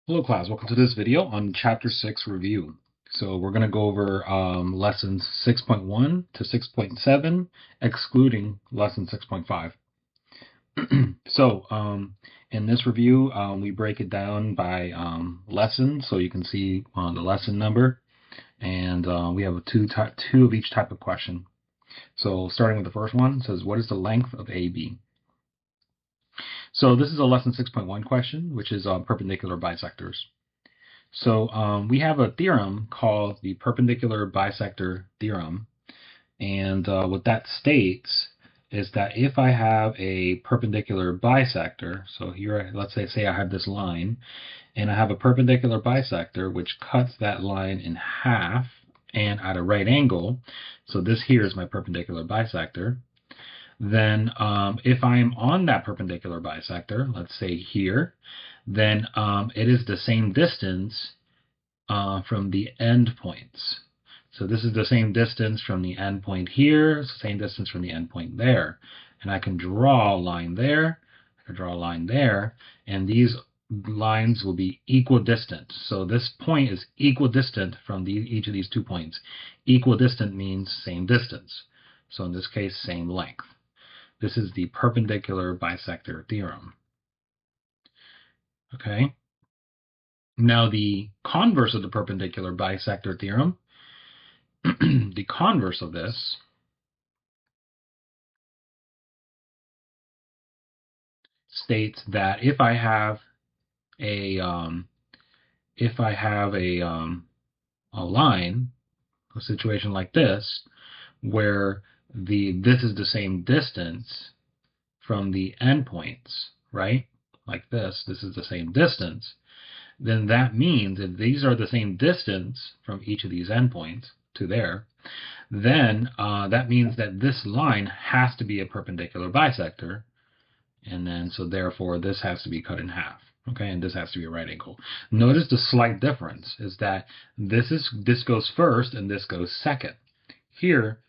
Hello class, welcome to this video on Chapter 6 review. So we're going to go over lessons 6.1 to 6.7, excluding lesson 6.5. In this review, we break it down by lesson, so you can see the lesson number, and we have two of each type of question. So starting with the first one, it says, what is the length of AB? So this is a lesson 6.1 question, which is perpendicular bisectors. So we have a theorem called the perpendicular bisector theorem. And what that states is that if I have a perpendicular bisector, so here, let's say I have this line, and I have a perpendicular bisector which cuts that line in half and at a right angle, so this here is my perpendicular bisector, then if I am on that perpendicular bisector, let's say here, then it is the same distance from the end points. So this is the same distance from the end point here, it's the same distance from the end point there. And I can draw a line there, I can draw a line there, and these lines will be equidistant. So this point is equidistant from each of these 2 points. Equidistant means same distance. So in this case, same length. This is the perpendicular bisector theorem. Okay. Now the converse of the perpendicular bisector theorem, the converse of this states that if I have a line, a situation like this, where this is the same distance from the endpoints, right? Like this is the same distance. Then that means if these are the same distance from each of these endpoints to there, then that means that this line has to be a perpendicular bisector, and then so therefore this has to be cut in half. Okay, and this has to be a right angle. Notice the slight difference is that this goes first and this goes second. Here,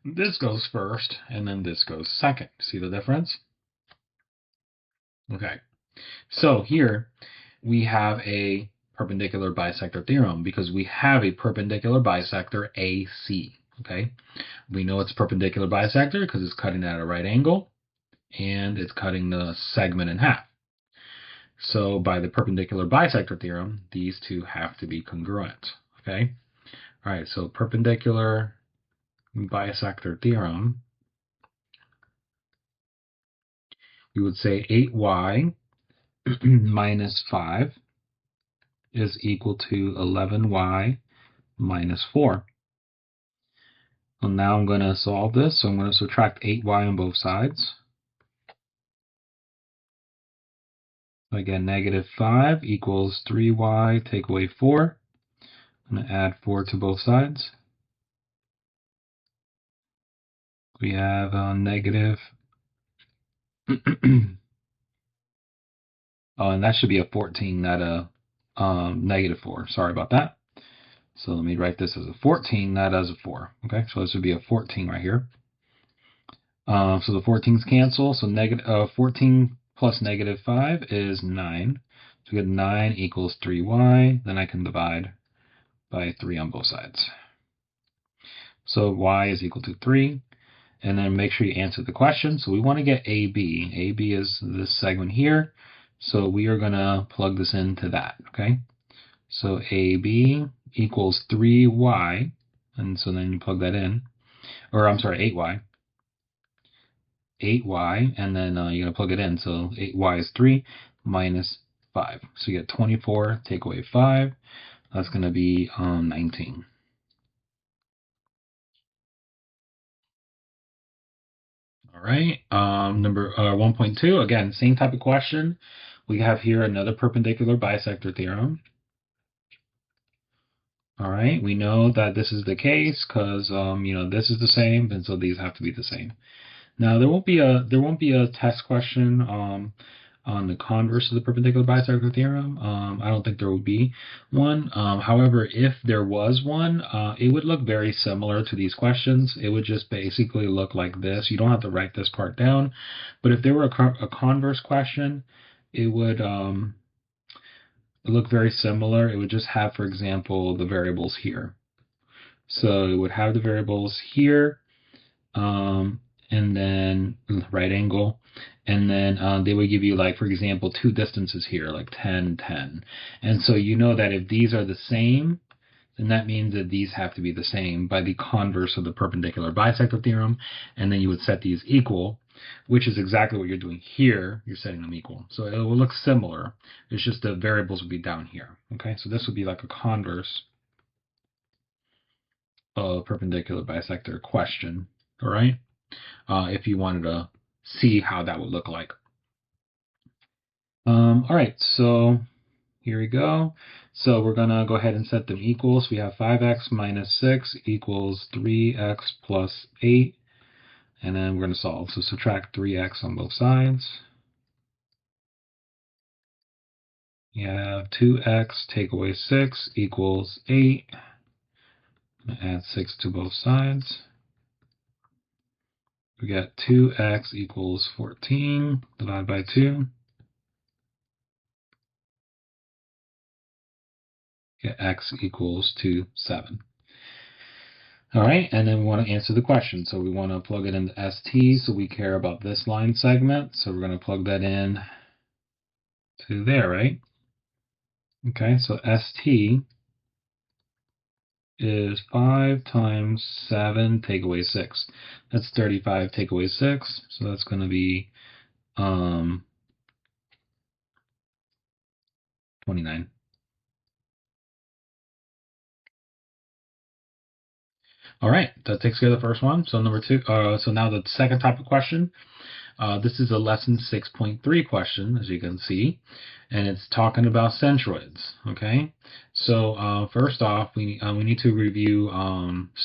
this goes first and then this goes second. See the difference? Okay, so here we have a perpendicular bisector theorem because we have a perpendicular bisector AC. Okay, we know it's perpendicular bisector because it's cutting at a right angle and it's cutting the segment in half. So by the perpendicular bisector theorem, these two have to be congruent. Okay, all right. So perpendicular bisector theorem, we would say 8y minus 5 is equal to 11y minus 4. Well, now I'm going to solve this. So I'm going to subtract 8y on both sides. Again, negative 5 equals 3y, take away 4. I'm going to add 4 to both sides. We have negative. Oh, and that should be a 14, not a negative 4. Sorry about that. So let me write this as a 14, not as a 4. Okay, so this would be a 14 right here. So the 14s cancel. So negative 14 plus negative 5 is 9. So we get 9 equals 3y. Then I can divide by 3 on both sides. So y is equal to 3. And then make sure you answer the question. So we want to get AB. AB is this segment here. So we are going to plug this into that. Okay. So AB equals 3y. And so then you plug that in. Or I'm sorry, 8y. 8y, and then you're going to plug it in. So 8y is 3 minus 5. So you get 24, take away 5. That's going to be 19. All right, number 1.2, again, same type of question. We have here another perpendicular bisector theorem. All right, we know that this is the case because this is the same, and so these have to be the same. Now there won't be a test question on the converse of the perpendicular bisector theorem. I don't think there will be one. However, if there was one, it would look very similar to these questions. It would just basically look like this. You don't have to write this part down, but if there were a converse question, it would look very similar. It would just have, for example, the variables here. So it would have the variables here, and then right angle, and then they would give you, like, for example, two distances here, like 10, 10. And so you know that if these are the same, then that means that these have to be the same by the converse of the perpendicular bisector theorem, and then you would set these equal, which is exactly what you're doing here. You're setting them equal. So it will look similar. It's just the variables would be down here. Okay, so this would be like a converse of perpendicular bisector question, all right? If you wanted to see how that would look like. All right, so here we go. So we're going to go ahead and set them equals. We have 5x minus 6 equals 3x plus 8. And then we're going to solve. So subtract 3x on both sides. You have 2x take away 6 equals 8. Add 6 to both sides. We get 2x equals 14. Divide by 2. Get x equals to 7. All right, and then we want to answer the question. So we want to plug it into ST, so we care about this line segment. So we're going to plug that in to there, right? Okay, so ST is 5 times 7 take away 6. That's 35 take away 6, so that's going to be 29. All right, that takes care of the first one. So number 2. So now the second type of question. This is a lesson 6.3 question, as you can see, and it's talking about centroids. Okay, so first off, we need to review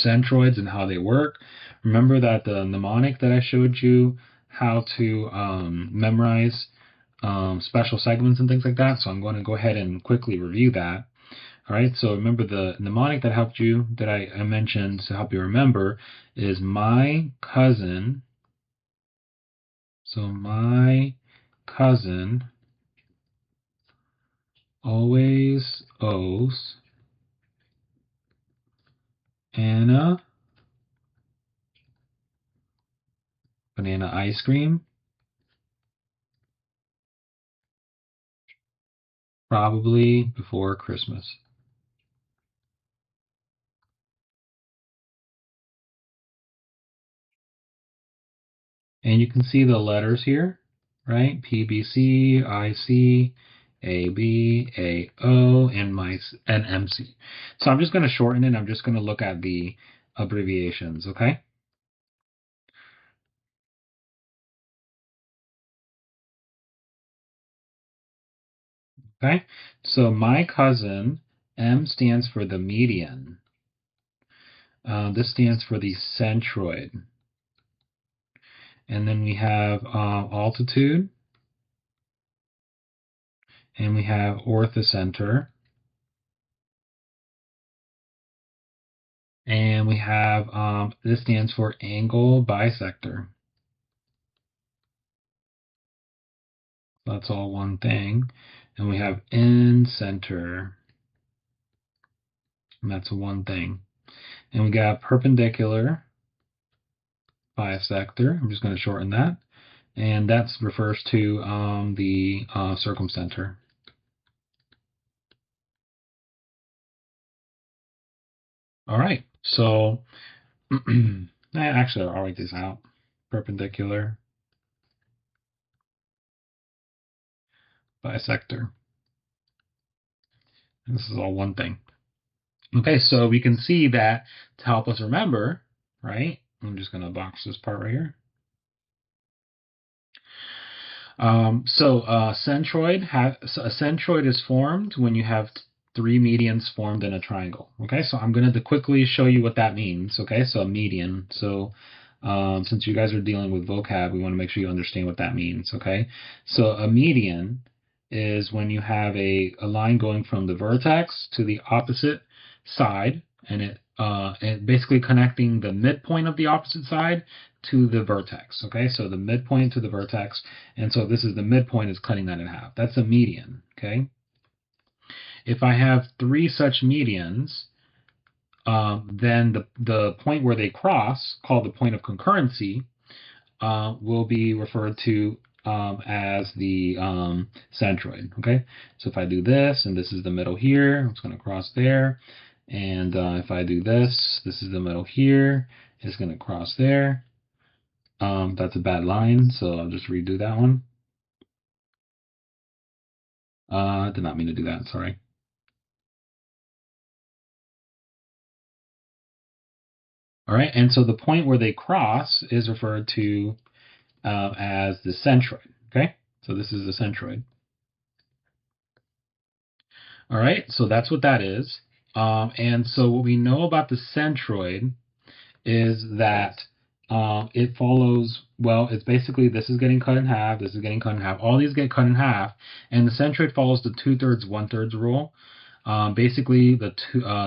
centroids and how they work. Remember that the mnemonic that I showed you how to memorize special segments and things like that. So I'm going to go ahead and quickly review that. All right, so remember the mnemonic that helped you, that I mentioned to help you remember, is my cousin. So my cousin always owes Anna banana ice cream, probably before Christmas. And you can see the letters here, right? PBC, IC, AB, AO, and MC. So I'm just going to shorten it. I'm just going to look at the abbreviations, okay? Okay, so my cousin, M stands for the median. This stands for the centroid. And then we have altitude, and we have orthocenter, and we have, this stands for angle bisector. That's all one thing. And we have incenter, and that's one thing. And we got perpendicular bisector. I'm just going to shorten that. And that refers to the circumcenter. All right, so actually, I'll write this out. Perpendicular bisector. This is all one thing. Okay, so we can see that to help us remember, right? I'm just going to box this part right here. A centroid is formed when you have three medians formed in a triangle. Okay, so I'm going to quickly show you what that means. Okay, so a median. So since you guys are dealing with vocab, we want to make sure you understand what that means. Okay, so a median is when you have a line going from the vertex to the opposite side, and it basically connecting the midpoint of the opposite side to the vertex. Okay, so the midpoint to the vertex, and so this is the midpoint is cutting that in half. That's a median. Okay, if I have three such medians, then the point where they cross, called the point of concurrency, will be referred to as the centroid. Okay, so if I do this, and this is the middle here, it's going to cross there. And if I do this, this is the middle here, it's going to cross there. That's a bad line, so I'll just redo that one. I did not mean to do that, sorry. All right, and so the point where they cross is referred to as the centroid. Okay, so this is the centroid. All right, so that's what that is. And so what we know about the centroid is that it follows, well, it's basically this is getting cut in half, this is getting cut in half, all these get cut in half, and the centroid follows the 2/3, 1/3 rule. Basically, the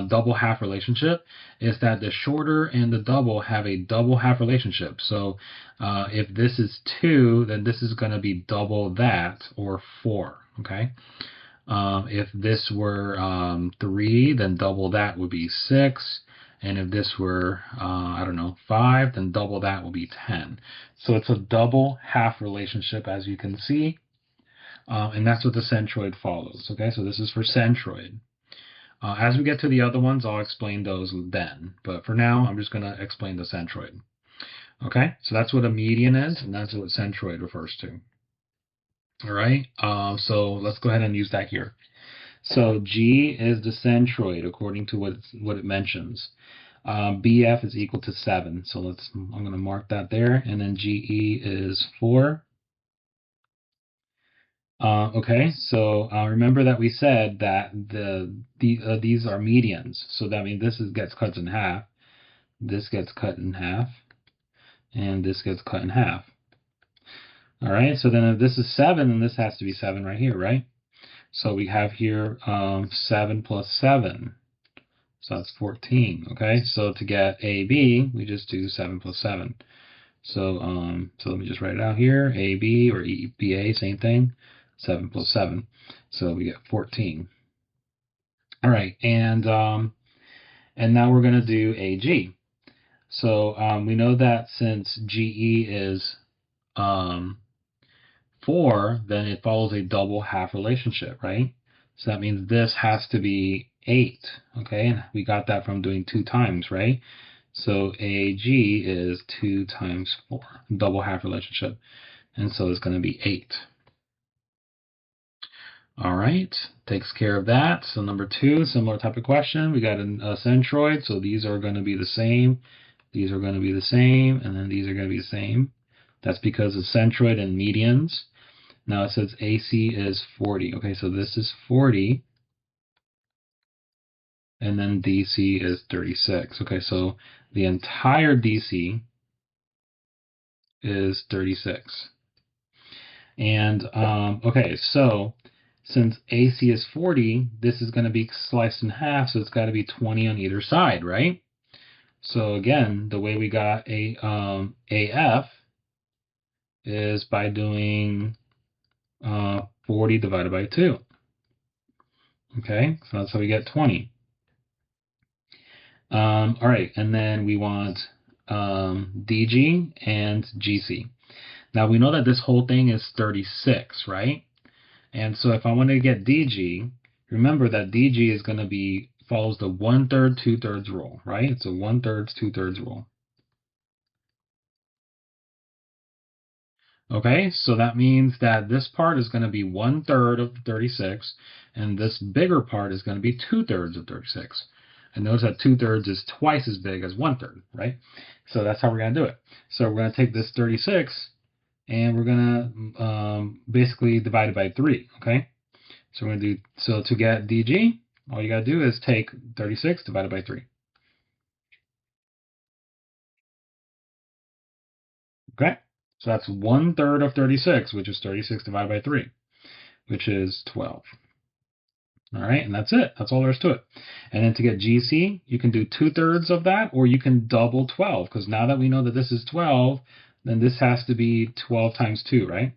double half relationship is that the shorter and the double have a double half relationship. So if this is 2, then this is going to be double that, or 4. Okay. If this were 3, then double that would be 6. And if this were, I don't know, 5, then double that will be 10. So it's a double half relationship, as you can see. And that's what the centroid follows. Okay, so this is for centroid. As we get to the other ones, I'll explain those then. But for now, I'm just going to explain the centroid. Okay, so that's what a median is, and that's what centroid refers to. All right, so let's go ahead and use that here. So G is the centroid according to what it mentions. BF is equal to 7. So I'm going to mark that there. And then GE is 4. Okay, so remember that we said that these are medians. So that means this gets cut in half. This gets cut in half. And this gets cut in half. All right, so then if this is 7, then this has to be 7 right here, right? So we have here 7 plus 7. So that's 14, okay? So to get AB, we just do 7 plus 7. So let me just write it out here. AB or EBA, same thing. 7 plus 7. So we get 14. All right, and now we're going to do AG. So we know that since GE is 4, then it follows a double half relationship, right? So that means this has to be 8, okay? And we got that from doing 2 times, right? So AG is 2 times 4, double half relationship. And so it's going to be 8. All right, takes care of that. So number 2, similar type of question. We got a centroid, so these are going to be the same. These are going to be the same, and then these are going to be the same. That's because of centroid and medians. Now it says AC is 40. Okay, so this is 40. And then DC is 36. Okay, so the entire DC is 36. And, okay, so since AC is 40, this is going to be sliced in half, so it's got to be 20 on either side, right? So again, the way we got AF is by doing 40 divided by 2. Okay, so that's how we get 20. All right, and then we want DG and GC. Now we know that this whole thing is 36, right? And so if I want to get DG, remember that DG is going to be, follows the 1/3, 2/3 rule, right? It's a 1/3, 2/3 rule. Okay, so that means that this part is going to be 1/3 of 36, and this bigger part is going to be 2/3 of 36. And notice that 2/3 is twice as big as 1/3, right? So that's how we're going to do it. So we're going to take this 36, and we're going to basically divide it by 3, okay? So we're going to do, so to get DG, all you got to do is take 36 divided by 3. Okay? So that's 1/3 of 36, which is 36 divided by 3, which is 12. All right, and that's it. That's all there is to it. And then to get GC, you can do 2/3 of that, or you can double 12, because now that we know that this is 12, then this has to be 12 times 2, right?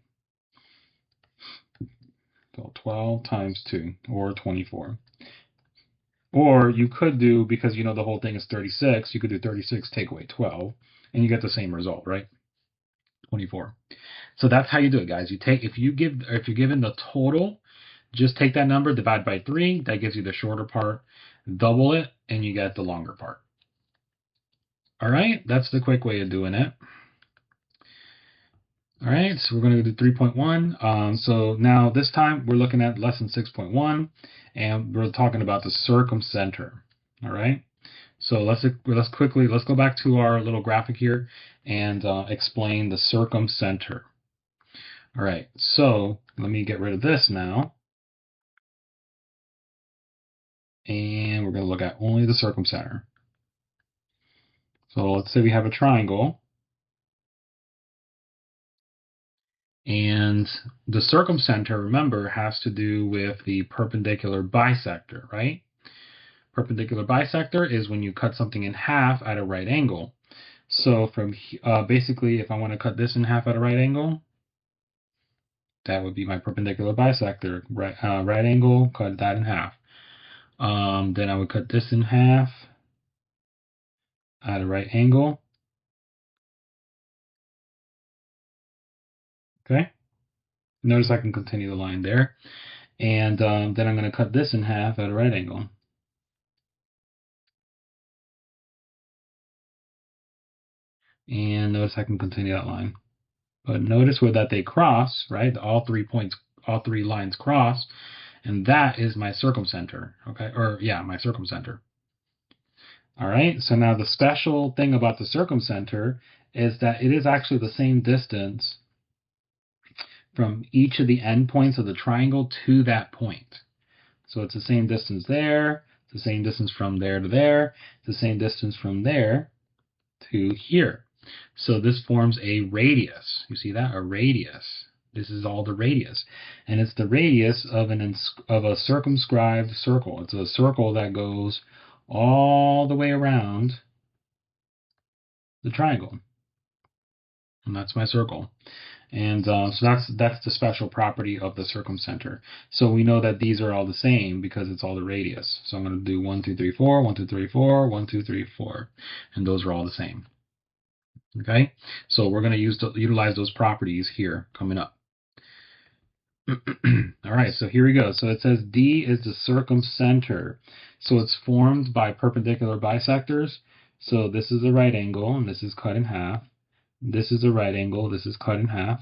So 12 times 2, or 24. Or you could do, because you know the whole thing is 36, you could do 36 take away 12, and you get the same result, right? 24. So that's how you do it, guys. You take, if you're given the total, just take that number, divide by 3, that gives you the shorter part, double it, and you get the longer part. All right, that's the quick way of doing it. All right, so we're going to do 3.1. So now this time we're looking at lesson 6.1, and we're talking about the circumcenter. All right, so let's go back to our little graphic here and explain the circumcenter. All right, so let me get rid of this now, and we're going to look at only the circumcenter. So let's say we have a triangle, and the circumcenter, remember, has to do with the perpendicular bisector, right? Perpendicular bisector is when you cut something in half at a right angle. So from basically, if I want to cut this in half at a right angle, that would be my perpendicular bisector. Right angle, cut that in half. Then I would cut this in half at a right angle. Okay. Notice I can continue the line there. And then I'm going to cut this in half at a right angle. And notice I can continue that line. But notice where that they cross, right? All 3 points, all 3 lines cross, and that is my circumcenter, okay? Or yeah, my circumcenter. All right, so now the special thing about the circumcenter is that it is actually the same distance from each of the endpoints of the triangle to that point. So it's the same distance there, it's the same distance from there to there, it's the same distance from there to here. So this forms a radius. You see that? A radius. This is all the radius. And it's the radius of a circumscribed circle. It's a circle that goes all the way around the triangle. And that's my circle. And so that's the special property of the circumcenter. So we know that these are all the same because it's all the radius. So I'm going to do 1, 2, 3, 4, 1, 2, 3, 4, 1, 2, 3, 4. And those are all the same. Okay, so we're going to utilize those properties here coming up. All right, so here we go. So it says D is the circumcenter. So it's formed by perpendicular bisectors. So this is a right angle, and this is cut in half. This is a right angle, this is cut in half.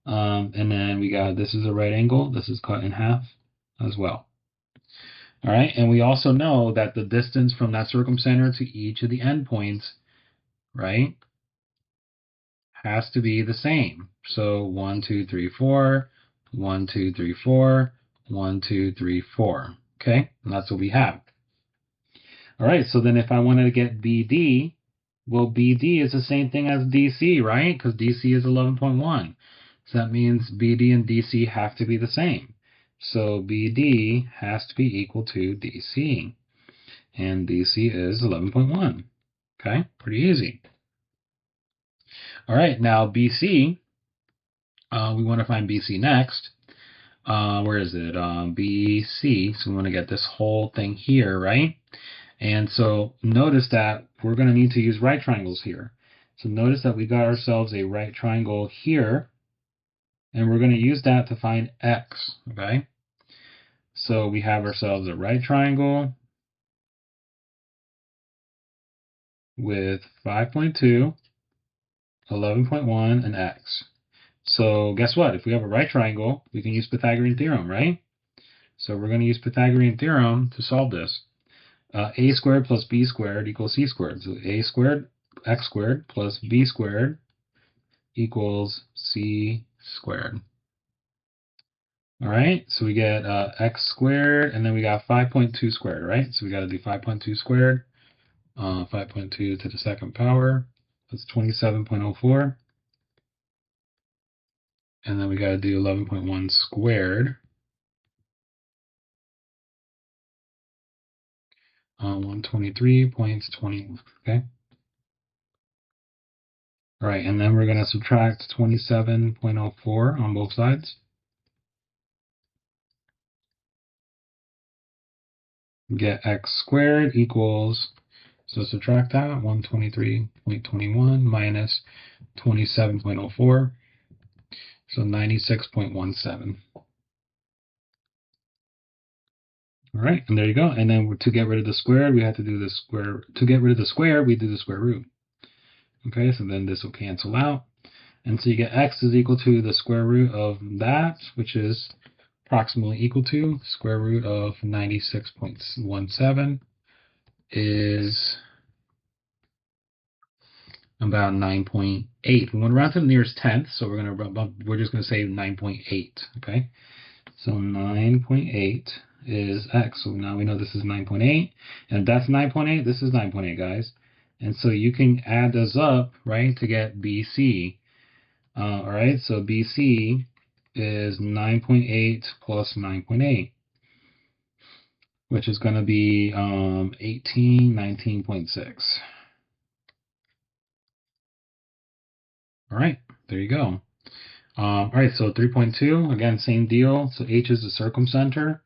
And then we got this is a right angle, this is cut in half as well. All right, and we also know that the distance from that circumcenter to each of the endpoints, right, has to be the same. So 1, 2, 3, 4, 1, 2, 3, 4, 1, 2, 3, 4. Okay, and that's what we have. All right, so then if I wanted to get BD, well, BD is the same thing as DC, right? Because DC is 11.1. So that means BD and DC have to be the same. So BD has to be equal to DC. And DC is 11.1. Okay, pretty easy. All right, now BC, we want to find BC next. Where is it? BC. So we want to get this whole thing here, right? And so notice that we're going to need to use right triangles here. So notice that we got ourselves a right triangle here, and we're going to use that to find x, okay? So we have ourselves a right triangle with 5.2, 11.1, and x. So guess what? If we have a right triangle, we can use Pythagorean theorem, right? So we're going to use Pythagorean theorem to solve this. A squared plus b squared equals c squared. So a squared, x squared plus b squared equals c squared. All right, so we get x squared, and then we got 5.2 squared, right? So we got to do 5.2 squared, 5.2 to the second power. That's 27.04. And then we got to do 11.1 squared. 123.21, okay? All right, and then we're going to subtract 27.04 on both sides. get x squared equals, so subtract that, 123.21 minus 27.04, so 96.17. All right, and there you go. And then to get rid of the squared, we have to do the square. To get rid of the square, we do the square root. Okay, so then this will cancel out. And so you get x is equal to the square root of that, which is approximately equal to square root of 96.17 is about 9.8. We want to round to the nearest tenth, so we're just going to say 9.8. Okay, so 9.8 is x. So now we know this is 9.8, and if that's 9.8, this is 9.8, guys. And so you can add those up, right, to get BC. All right, so BC is 9.8 plus 9.8, which is going to be 19.6. All right, there you go. All right, so 3.2, again, same deal. So H is the circumcenter.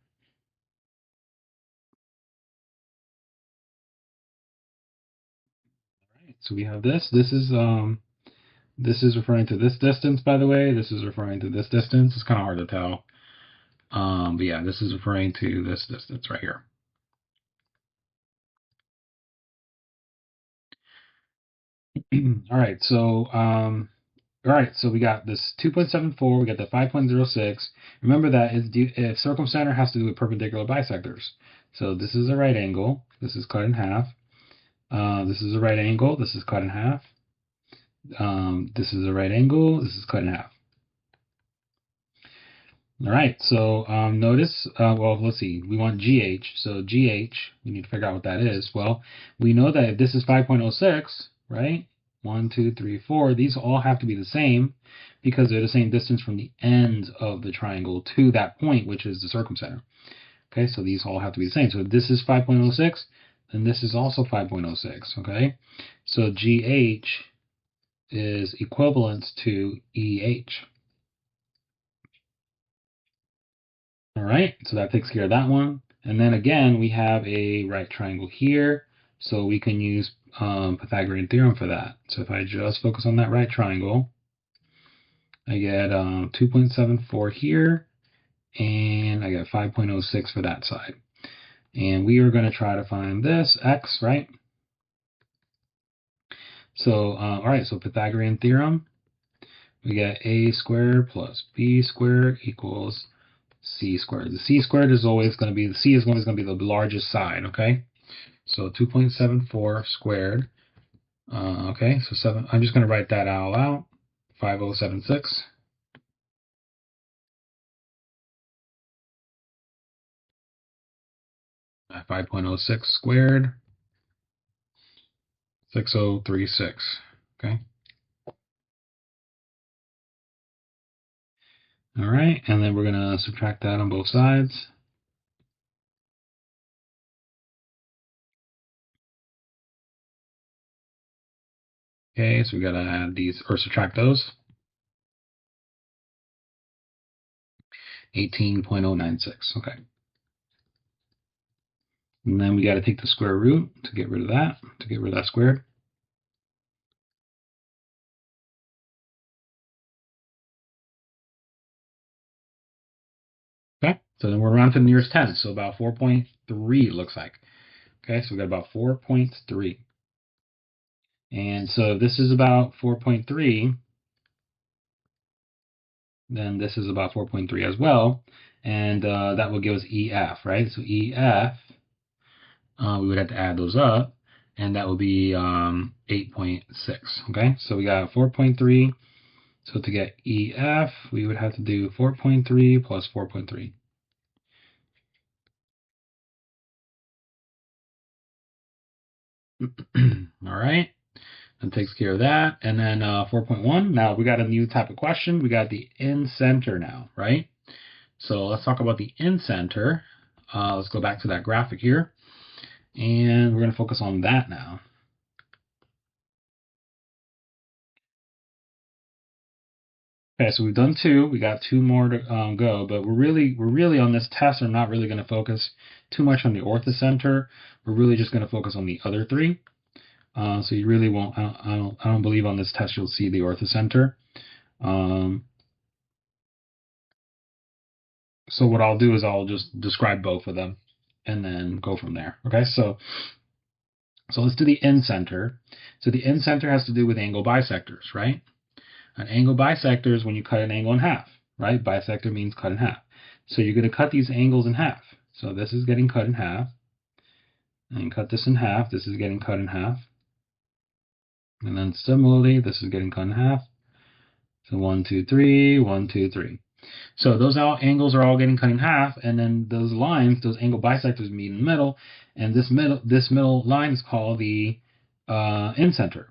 All right, so we have this. This is referring to this distance, by the way. This is referring to this distance. It's kind of hard to tell. But yeah, this is referring to this distance right here. All right, so we got this 2.74, we got the 5.06. Remember that if circumcenter has to do with perpendicular bisectors. So this is a right angle, this is cut in half. This is a right angle, this is cut in half. This is a right angle, this is cut in half. All right, so notice, well, let's see, we want GH. So GH, we need to figure out what that is. Well, we know that if this is 5.06, right? 1, 2, 3, 4, these all have to be the same because they're the same distance from the end of the triangle to that point, which is the circumcenter. Okay, so these all have to be the same. So if this is 5.06, then this is also 5.06, okay? So GH is equivalent to EH. All right, so that takes care of that one. And then again, we have a right triangle here, so we can use Pythagorean theorem for that. So if I just focus on that right triangle, I get 2.74 here, and I get 5.06 for that side. And we are going to try to find this x, right? So, all right, so Pythagorean theorem, we get a squared plus b squared equals c squared. The c squared is always going to be, the c is always going to be the largest side, okay? So 2.74 squared. Okay, so I'm just going to write that all out. 5076. At 5.06 squared. 6036. Okay. All right, and then we're going to subtract that on both sides. Okay, so we got to add these, or subtract those. 18.096. Okay. And then we got to take the square root to get rid of that, squared. Okay, so then we're around to the nearest 10, so about 4.3 looks like. Okay, so we got about 4.3. And so this is about 4.3, then this is about 4.3 as well. And that will give us EF, right? So EF, we would have to add those up, and that would be 8.6, okay? So we got 4.3. So to get EF, we would have to do 4.3 plus 4.3. All right. That takes care of that. And then 4.1, now we got a new type of question. We got the in-center now, right? So let's talk about the in-center. Let's go back to that graphic here. And we're going to focus on that now. Okay, so we've done two. We got two more to go, but we're really on this test. We're not really going to focus too much on the orthocenter. We're really just going to focus on the other three. So you really won't. I don't believe on this test you'll see the orthocenter. So what I'll do is I'll just describe both of them and then go from there. Okay, so let's do the incenter. So the incenter has to do with angle bisectors, right? An angle bisector is when you cut an angle in half, right? Bisector means cut in half. So you're going to cut these angles in half. So this is getting cut in half. And cut this in half. This is getting cut in half. And then similarly, this is getting cut in half. So 1, 2, 3, 1, 2, 3. So those angles are all getting cut in half, and then those lines, those angle bisectors meet in the middle, and this middle line is called the incenter.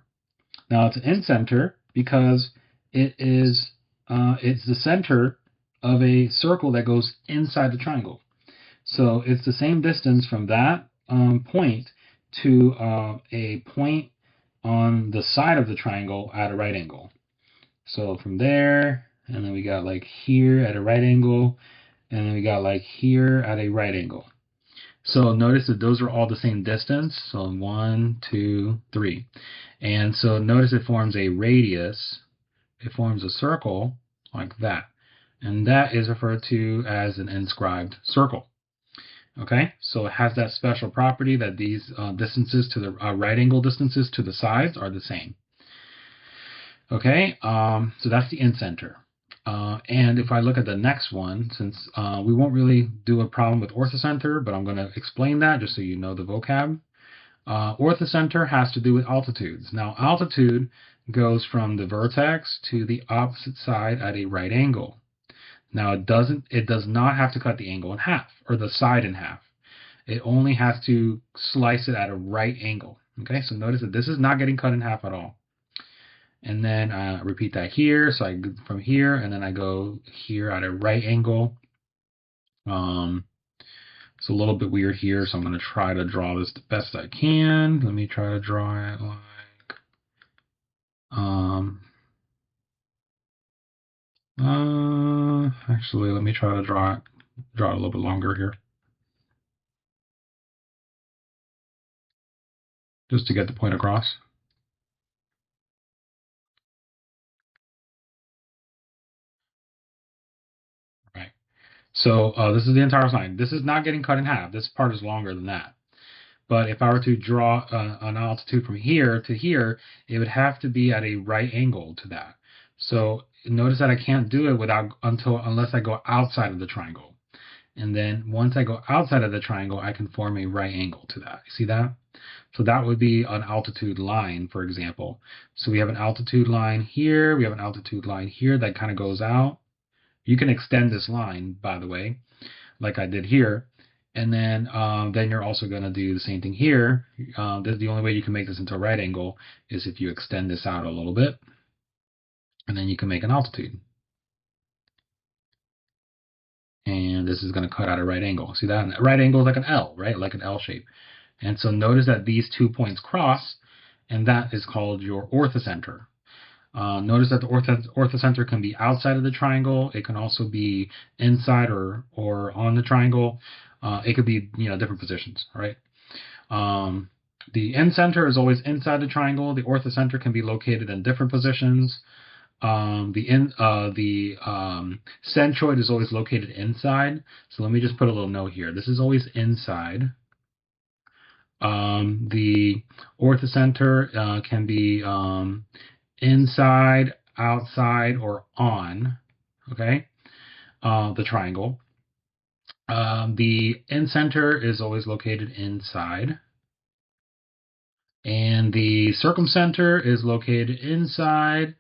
Now it's an incenter because it's the center of a circle that goes inside the triangle. So it's the same distance from that point to a point on the side of the triangle at a right angle. So from there, and then we got like here at a right angle, and then we got like here at a right angle. So notice that those are all the same distance. So 1, 2, 3. And so notice it forms a radius. It forms a circle like that. And that is referred to as an inscribed circle. Okay, so it has that special property that these distances to the right angle distances to the sides are the same. Okay, so that's the incenter. And if I look at the next one, since we won't really do a problem with orthocenter, but I'm going to explain that just so you know the vocab. Orthocenter has to do with altitudes. Now, altitude goes from the vertex to the opposite side at a right angle. Now, it does not have to cut the angle in half, or the side in half. It only has to slice it at a right angle. Okay, so notice that this is not getting cut in half at all. And then repeat that here. So I go from here, and then I go here at a right angle. It's a little bit weird here, so I'm going to try to draw this the best I can. Let me try to draw it like, actually, let me try to draw it a little bit longer here, just to get the point across. Right. So this is the entire line. This is not getting cut in half. This part is longer than that. But if I were to draw an altitude from here to here, it would have to be at a right angle to that. So notice that I can't do it unless I go outside of the triangle. And then once I go outside of the triangle, I can form a right angle to that. See that? So that would be an altitude line, for example. So we have an altitude line here. We have an altitude line here that kind of goes out. You can extend this line, by the way, like I did here. And then you're also going to do the same thing here. The only way you can make this into a right angle is if you extend this out a little bit. And then you can make an altitude. And this is going to cut out a right angle. See that? And a right angle is like an L, right? Like an L shape. And so notice that these 2 points cross, and that is called your orthocenter. Notice that the orthocenter can be outside of the triangle. It can also be inside or on the triangle. It could be different positions, right? The incenter is always inside the triangle. The orthocenter can be located in different positions. The centroid is always located inside. So let me just put a little note here. This is always inside. The orthocenter can be inside, outside, or on, okay, the triangle. The incenter is always located inside. And the circumcenter is located inside,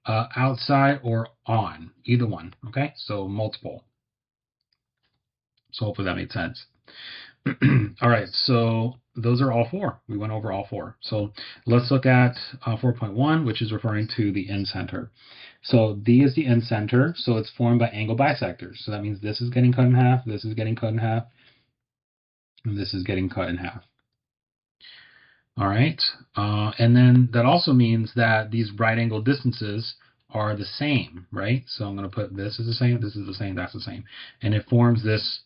outside, or on, either one, okay? So multiple. So hopefully that made sense. All right, so those are all four. We went over all four. So let's look at 4.1, which is referring to the incenter. So D is the incenter, so it's formed by angle bisectors. So that means this is getting cut in half, this is getting cut in half, and this is getting cut in half. All right, and then that also means that these right angle distances are the same, right? So I'm going to put this is the same, this is the same, that's the same. And it forms this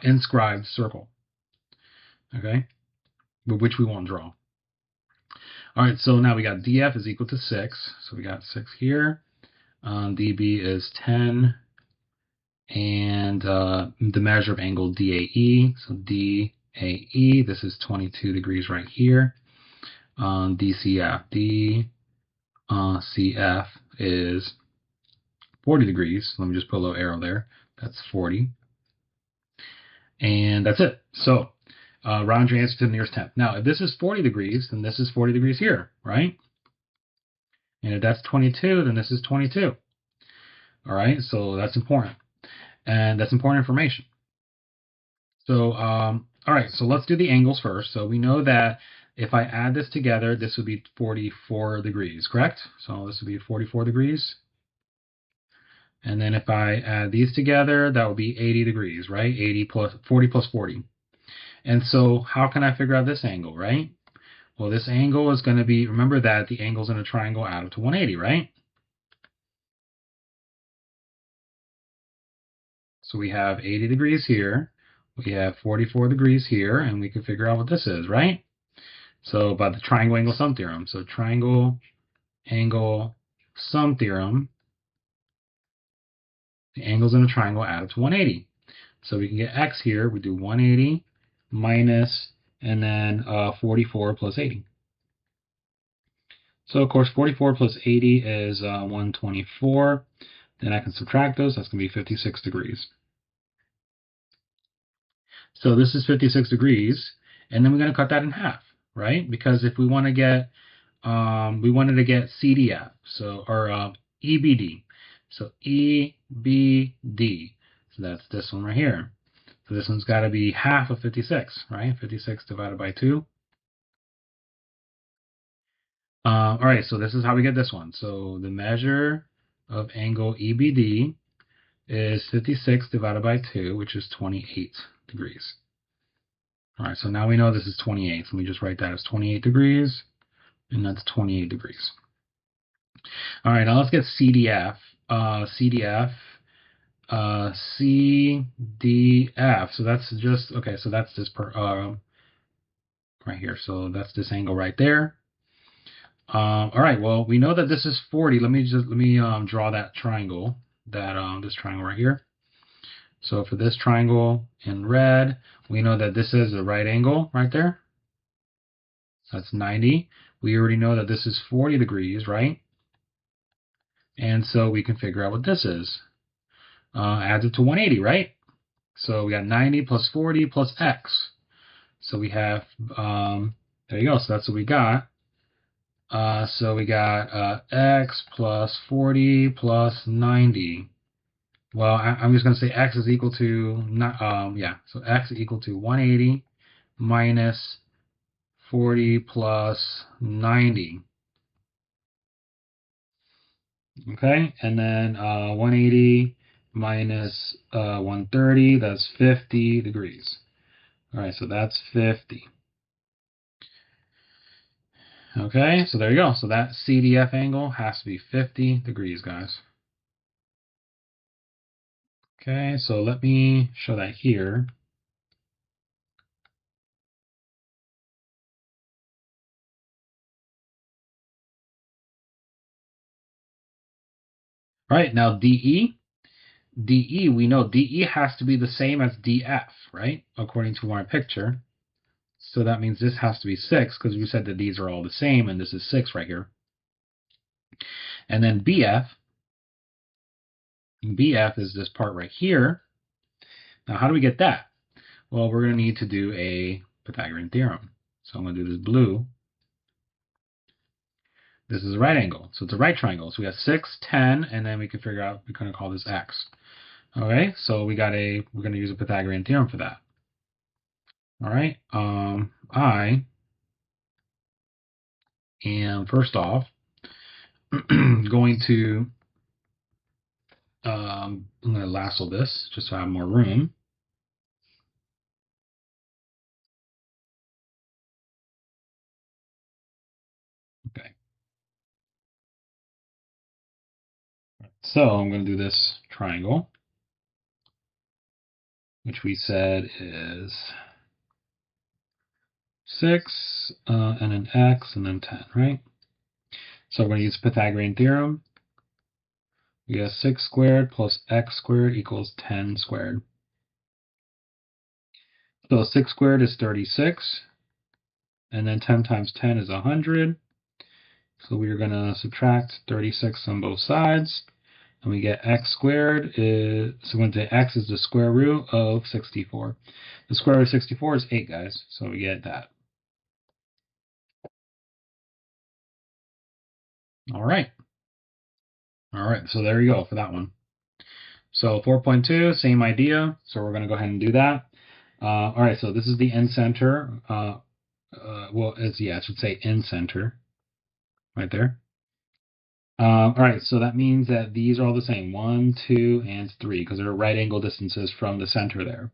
inscribed circle, okay, but which we won't draw. All right, so now we got DF is equal to 6. So we got 6 here. DB is 10. And the measure of angle DAE. So DAE, this is 22 degrees right here. DCF. DCF is 40 degrees. Let me just put a little arrow there. That's 40. And that's it. So round your answer to the nearest tenth. Now, if this is 40 degrees, then this is 40 degrees here, right? And if that's 22, then this is 22. All right, so that's important. And that's important information. So, all right, so let's do the angles first. So we know that if I add this together, this would be 44 degrees, correct? So this would be 44 degrees. And then if I add these together, that would be 80 degrees, right? 80 plus 40 plus 40. And so how can I figure out this angle, right? Well, this angle is going to be, remember that the angles in a triangle add up to 180, right? So we have 80 degrees here. We have 44 degrees here, and we can figure out what this is, right? So by the triangle angle sum theorem. So triangle angle sum theorem, the angles in a triangle add up to 180. So we can get x here. We do 180 minus, and then 44 plus 80. So of course 44 plus 80 is 124. Then I can subtract those. That's going to be 56 degrees. So this is 56 degrees, and then we're going to cut that in half, right? Because if we want to get, we wanted to get CDF, so or EBD. So EBD. So that's this one right here. So this one's got to be half of 56, right? 56 divided by 2. All right, so this is how we get this one. So the measure of angle EBD is 56 divided by 2, which is 28 degrees. All right, so now we know this is 28. So let me just write that as 28 degrees, and that's 28 degrees. All right, now let's get CDF. CDF. CDF. So that's just, okay, so that's this right here. So that's this angle right there. All right, well, we know that this is 40. Let me draw that triangle, this triangle right here. So for this triangle in red, we know that this is a right angle right there. That's 90. We already know that this is 40 degrees, right? And so we can figure out what this is. Adds it to 180, right? So we got 90 plus 40 plus x. So we have, there you go. So that's what we got. So we got x plus 40 plus 90. Well, I'm just going to say x is equal to, so x is equal to 180 minus 40 plus 90. Okay, and then 180 minus 130, that's 50 degrees. All right, so that's 50. Okay, so there you go. So that CDF angle has to be 50 degrees, guys. Okay, so let me show that here. All right, now DE. DE, we know DE has to be the same as DF, right? According to our picture. So that means this has to be 6 because we said that these are all the same, and this is 6 right here. And then BF. BF is this part right here. Now, how do we get that? Well, we're going to need to do a Pythagorean theorem. So I'm going to do this blue. This is a right angle. So it's a right triangle. So we got 6, 10, and then we can figure out, we're going to call this x. Okay, so we're going to use a Pythagorean theorem for that. All right, I am first off going to, I'm going to lasso this just so I have more room. Okay. So I'm going to do this triangle, which we said is 6, and then x, and then 10, right? So we're going to use Pythagorean theorem. We have 6 squared plus x squared equals 10 squared. So 6 squared is 36, and then 10 times 10 is 100. So we are going to subtract 36 on both sides, and we get x squared is, so we're going to say x is the square root of 64. The square root of 64 is 8, guys, so we get that. All right, so there you go for that one. So 4.2, same idea, so we're going to go ahead and do that. All right, so this is the end center. Well, I should say end center, right there. All right, so that means that these are all the same, 1, 2, and 3, because they're right angle distances from the center there.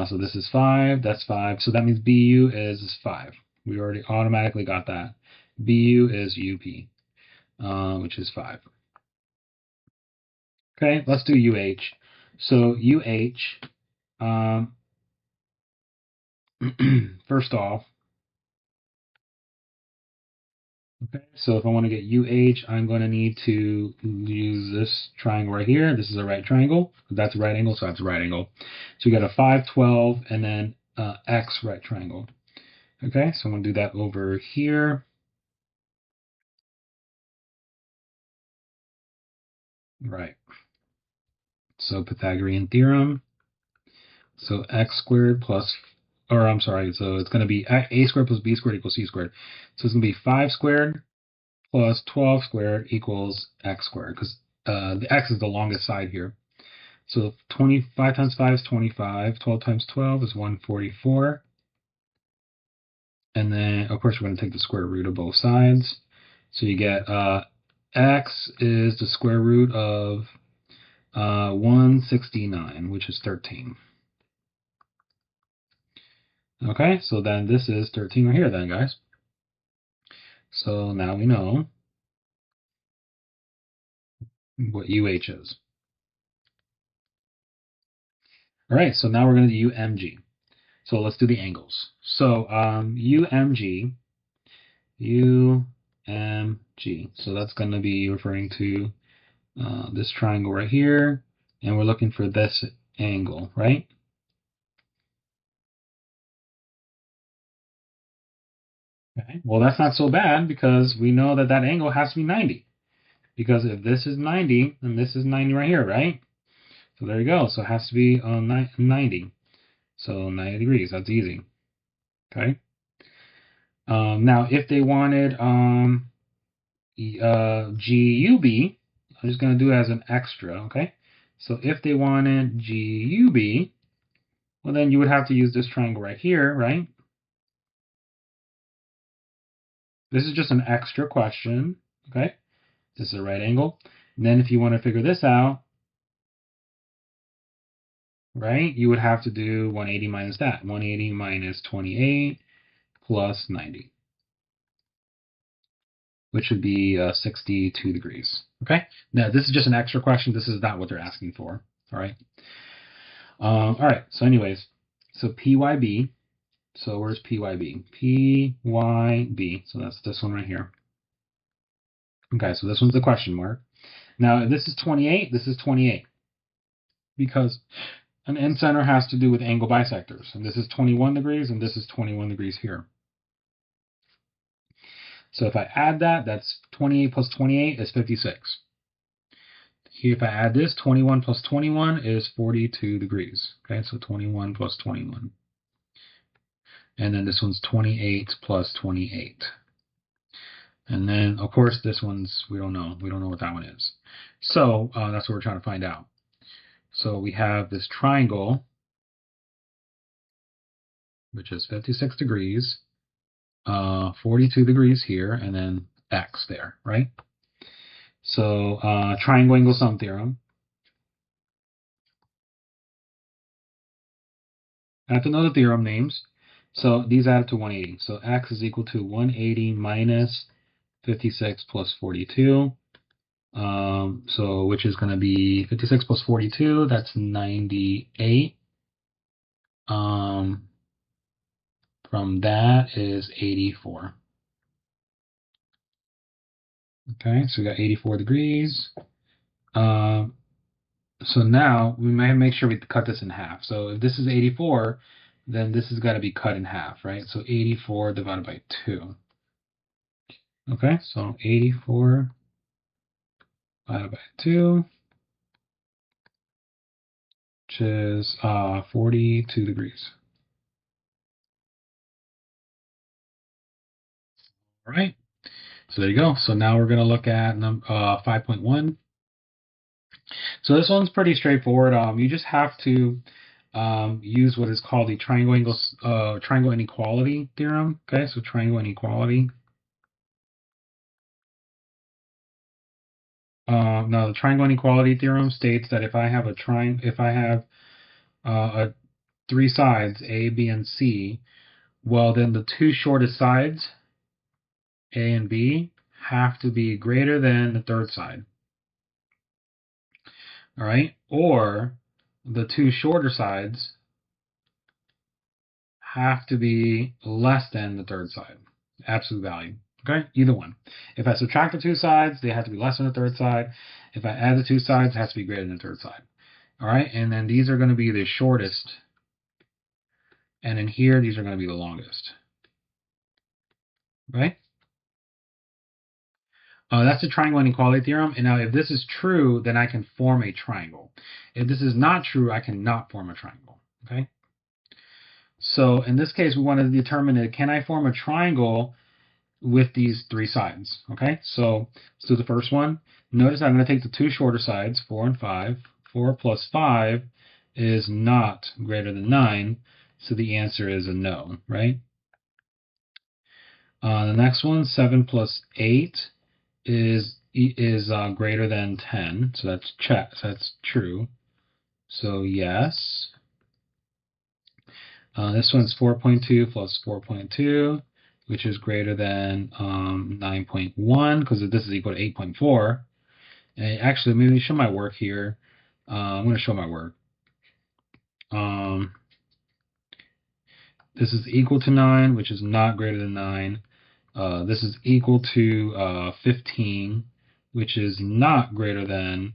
So this is 5, that's 5, so that means BU is 5. We already automatically got that. BU is UP, which is 5. Okay, let's do UH. So UH, first off, okay, so if I want to get UH, I'm going to need to use this triangle right here. This is a right triangle. That's a right angle, so that's a right angle. So you got a 5, 12, and then X right triangle. Okay, so I'm going to do that over here. Right. So Pythagorean theorem. So x squared plus, or I'm sorry, so it's going to be a squared plus b squared equals c squared. So it's going to be 5 squared plus 12 squared equals x squared, because the x is the longest side here. So 25 times 5 is 25. 12 times 12 is 144. And then, of course, we're going to take the square root of both sides. So you get x is the square root of 169, which is 13. Okay, so then this is 13 right here then, guys. So now we know what UH is. All right, so now we're going to do UMG. So let's do the angles. So UMG, so that's going to be referring to this triangle right here, and we're looking for this angle, right? Okay. Well, that's not so bad, because we know that that angle has to be 90. Because if this is 90, then this is 90 right here, right? So there you go. So it has to be 90. So 90 degrees. That's easy. Okay. Now, if they wanted GUB, I'm just going to do it as an extra. Okay. So if they wanted GUB, well, then you would have to use this triangle right here, right? This is just an extra question. Okay. This is a right angle. And then if you want to figure this out, right, you would have to do 180 minus that. 180 minus 28 plus 90, which would be 62 degrees. Okay. Now, this is just an extra question. This is not what they're asking for. All right. All right. So anyways, so PYB. So where's PYB? PYB. So that's this one right here. Okay. So this one's the question mark. Now, if this is 28, this is 28. Because an end center has to do with angle bisectors. And this is 21 degrees, and this is 21 degrees here. So if I add that, that's 28 plus 28 is 56. Here, if I add this, 21 plus 21 is 42 degrees. Okay, so 21 plus 21. And then this one's 28 plus 28. And then, of course, this one's, we don't know. We don't know what that one is. So that's what we're trying to find out. So we have this triangle, which is 56 degrees, 42 degrees here, and then x there, right? So triangle angle sum theorem. I have to know the theorem names. So these add up to 180. So x is equal to 180 minus 56 plus 42. So which is going to be 56 plus 42, that's 98. From that is 84. Okay, so we got 84 degrees. So now we might make sure we cut this in half. So if this is 84, then this has got to be cut in half, right? So 84 divided by 2. Okay, so 84 divided by 2, which is 42 degrees. All right, so there you go. So now we're going to look at 5.1. So this one's pretty straightforward. You just have to use what is called the triangle inequality theorem. Okay, so triangle inequality. Now the triangle inequality theorem states that if I have three sides, A, B, and C, well then the two shortest sides, A and B, have to be greater than the third side. All right, or the two shorter sides have to be less than the third side, absolute value. Okay, either one. If I subtract the two sides, they have to be less than the third side. If I add the two sides, it has to be greater than the third side. All right, and then these are going to be the shortest, and in here, these are going to be the longest. Right? That's the triangle inequality theorem. And now if this is true, then I can form a triangle. If this is not true, I cannot form a triangle. Okay? So in this case, we want to determine can I form a triangle with these three sides. Okay? So let's do the first one. Notice I'm going to take the two shorter sides, 4 and 5. 4 plus 5 is not greater than 9. So the answer is a no, right? The next one, 7 plus 8 is greater than 10, so that's that's true. So yes. This one's 4.2 plus 4.2, which is greater than 9.1, because this is equal to 8.4. And actually, maybe show my work here. I'm going to show my work. This is equal to 9, which is not greater than 9. This is equal to 15, which is not greater than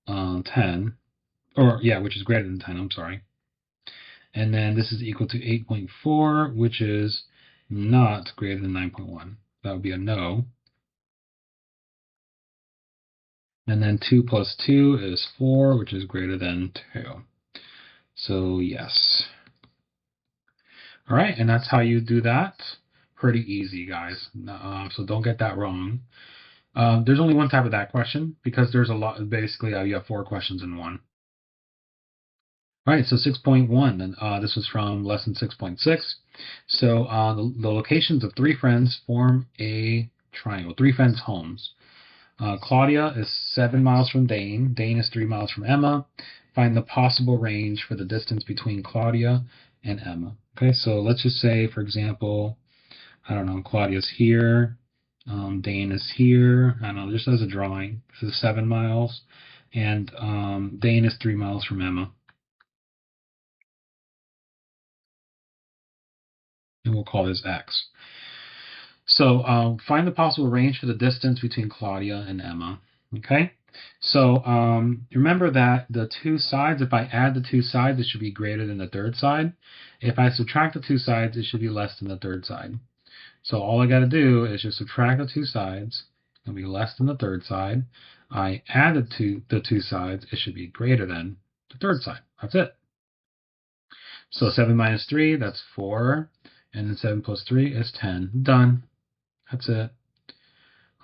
10. Or, yeah, which is greater than 10, I'm sorry. And then this is equal to 8.4, which is not greater than 9.1. That would be a no. And then 2 plus 2 is 4, which is greater than 2. So, yes. All right, and that's how you do that. Pretty easy, guys. So don't get that wrong. There's only one type of that question because there's a lot. Basically, you have 4 questions in one. All right, so 6.1, and this was from lesson 6.6. So the locations of 3 friends form a triangle, 3 friends' homes. Claudia is 7 miles from Dane. Dane is 3 miles from Emma. Find the possible range for the distance between Claudia and Emma. Okay, so let's just say, for example, I don't know, Claudia's here. Dane is here. I don't know, just as a drawing. This is 7 miles. And Dane is 3 miles from Emma. And we'll call this X. So find the possible range for the distance between Claudia and Emma. Okay? So remember that the two sides, if I add the two sides, it should be greater than the third side. If I subtract the two sides, it should be less than the third side. So all I got to do is just subtract the two sides. It'll be less than the third side. I added the two sides. It should be greater than the third side. That's it. So 7 minus 3, that's 4. And then 7 plus 3 is 10. Done. That's it.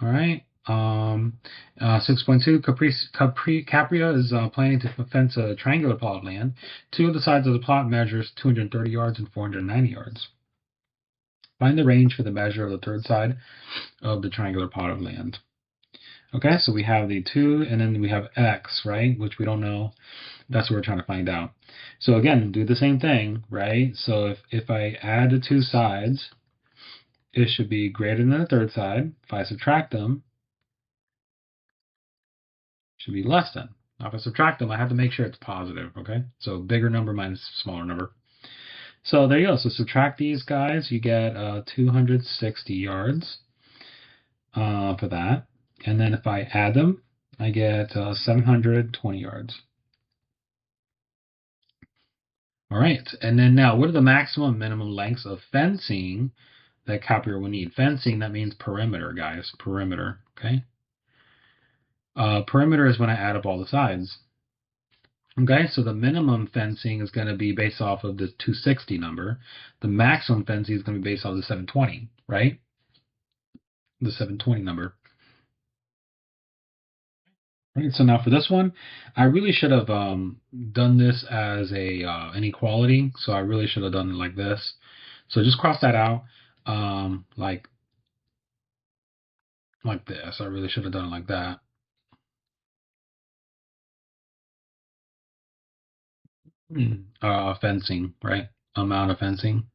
All right. 6.2, Capria is planning to fence a triangular plot of land. 2 of the sides of the plot measures 230 yards and 490 yards. Find the range for the measure of the third side of the triangular plot of land. Okay, so we have the 2, and then we have X, right, which we don't know. That's what we're trying to find out. So again, do the same thing, right? So if I add the two sides, it should be greater than the third side. If I subtract them, should be less than. Now, if I subtract them, I have to make sure it's positive, okay? So bigger number minus smaller number. So there you go. So subtract these guys, you get 260 yards for that. And then if I add them, I get 720 yards. All right. And then now, what are the maximum and minimum lengths of fencing that Copier will need? Fencing, that means perimeter, guys. Perimeter, okay? Perimeter is when I add up all the sides. Okay, so the minimum fencing is going to be based off of the 260 number. The maximum fencing is going to be based off the 720, right? The 720 number. Right, so now for this one, I really should have done this as a an equality. So I really should have done it like this. So just cross that out like this. I really should have done it like that. Fencing, right? Amount of fencing.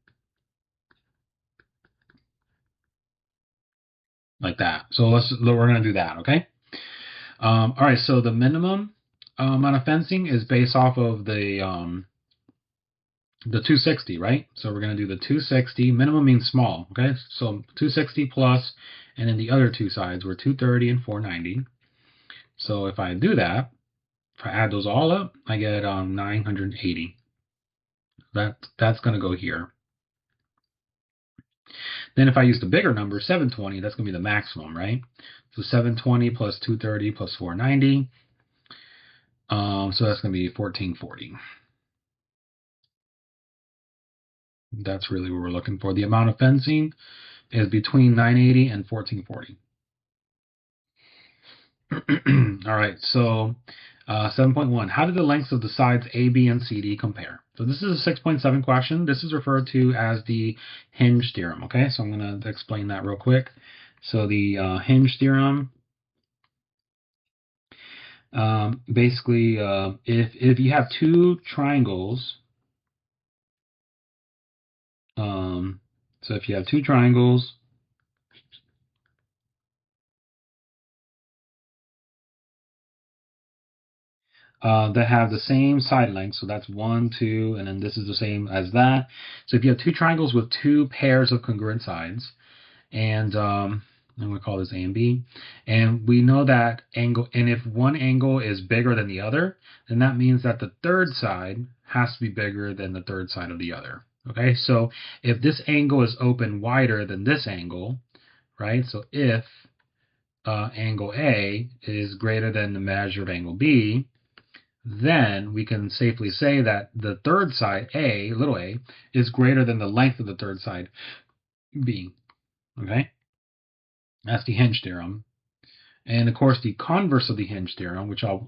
Like that. So we're going to do that, okay? All right, so the minimum amount of fencing is based off of the 260, right? So we're going to do the 260. Minimum means small, okay? So 260 plus, and then the other two sides were 230 and 490. So if I do that, if I add those all up, I get 980. That's going to go here. Then if I use the bigger number, 720, that's going to be the maximum, right? So 720 plus 230 plus 490. So that's going to be 1440. That's really what we're looking for. The amount of fencing is between 980 and 1440. All right, so 7.1. How do the lengths of the sides A, B, and CD compare? So this is a 6.7 question. This is referred to as the hinge theorem, okay? So I'm going to explain that real quick. So the hinge theorem, basically, if you have two triangles, so if you have two triangles, that have the same side length, so that's 1, 2, and then this is the same as that. So if you have two triangles with two pairs of congruent sides, and I'm going to call this A and B, and we know that angle, and if one angle is bigger than the other, then that means that the third side has to be bigger than the third side of the other. Okay, so if this angle is open wider than this angle, right? So if angle A is greater than the measure of angle B, then we can safely say that the third side, A, little a, is greater than the length of the third side, B. Okay? That's the hinge theorem. And of course, the converse of the hinge theorem, which I'll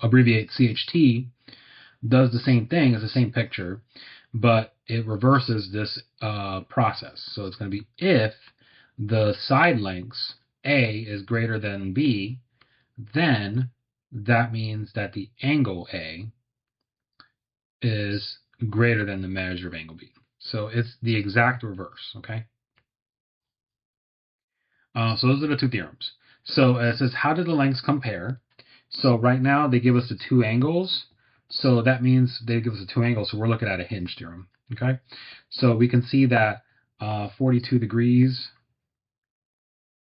abbreviate CHT, does the same thing as the same picture, but it reverses this process. So it's going to be if the side lengths A is greater than B, then that means that the angle A is greater than the measure of angle B. So it's the exact reverse, okay? So those are the two theorems. So it says, how do the lengths compare? So right now they give us the two angles. So that means they give us the two angles. So we're looking at a hinge theorem, okay? So we can see that 42 degrees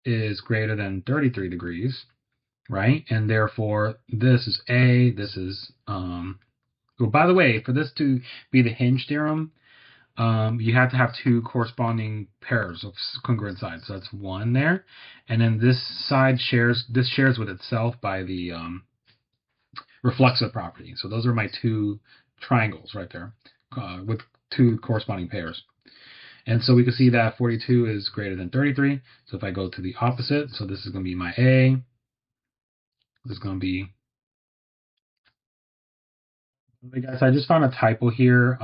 is greater than 33 degrees, right? And therefore, this is A, this is, well, by the way, for this to be the hinge theorem, you have to have two corresponding pairs of congruent sides. So that's one there. And then this side shares with itself by the reflexive property. So those are my two triangles right there with two corresponding pairs. And so we can see that 42 is greater than 33. So if I go to the opposite, so this is going to be my A. This is going to be... Hey guys, I just found a typo here.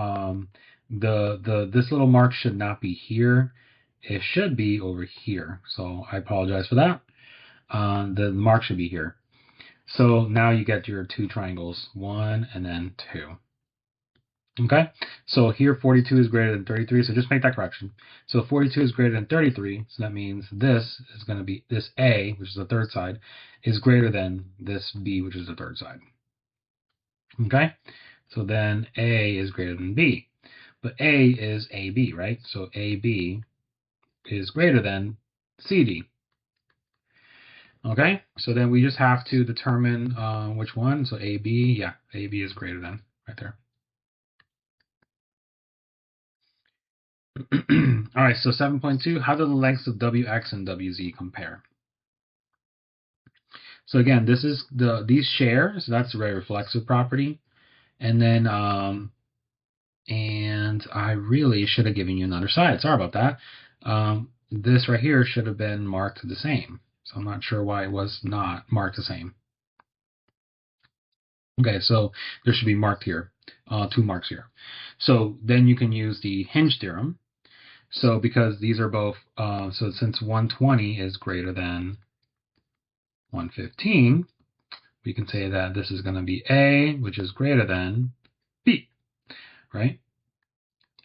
This little mark should not be here. It should be over here. So I apologize for that. The mark should be here. So now you get your two triangles, 1 and then 2. Okay, So here 42 is greater than 33, so just make that correction. So 42 is greater than 33, so that means this is going to be, this A, which is the third side, is greater than this B, which is the third side. Okay? So then A is greater than B. But A is AB, right? So AB is greater than CD. Okay? So then we just have to determine which one. So AB, yeah, AB is greater than, right there. All right, so 7.2, how do the lengths of WX and WZ compare? So again, this is these share, so that's the ray reflexive property. And then, and I really should have given you another side. Sorry about that. This right here should have been marked the same. So I'm not sure why it was not marked the same. Okay, so there should be marked here, 2 marks here. So then you can use the hinge theorem. So because these are both, so since 120 is greater than 115, we can say that this is going to be A, which is greater than B, right?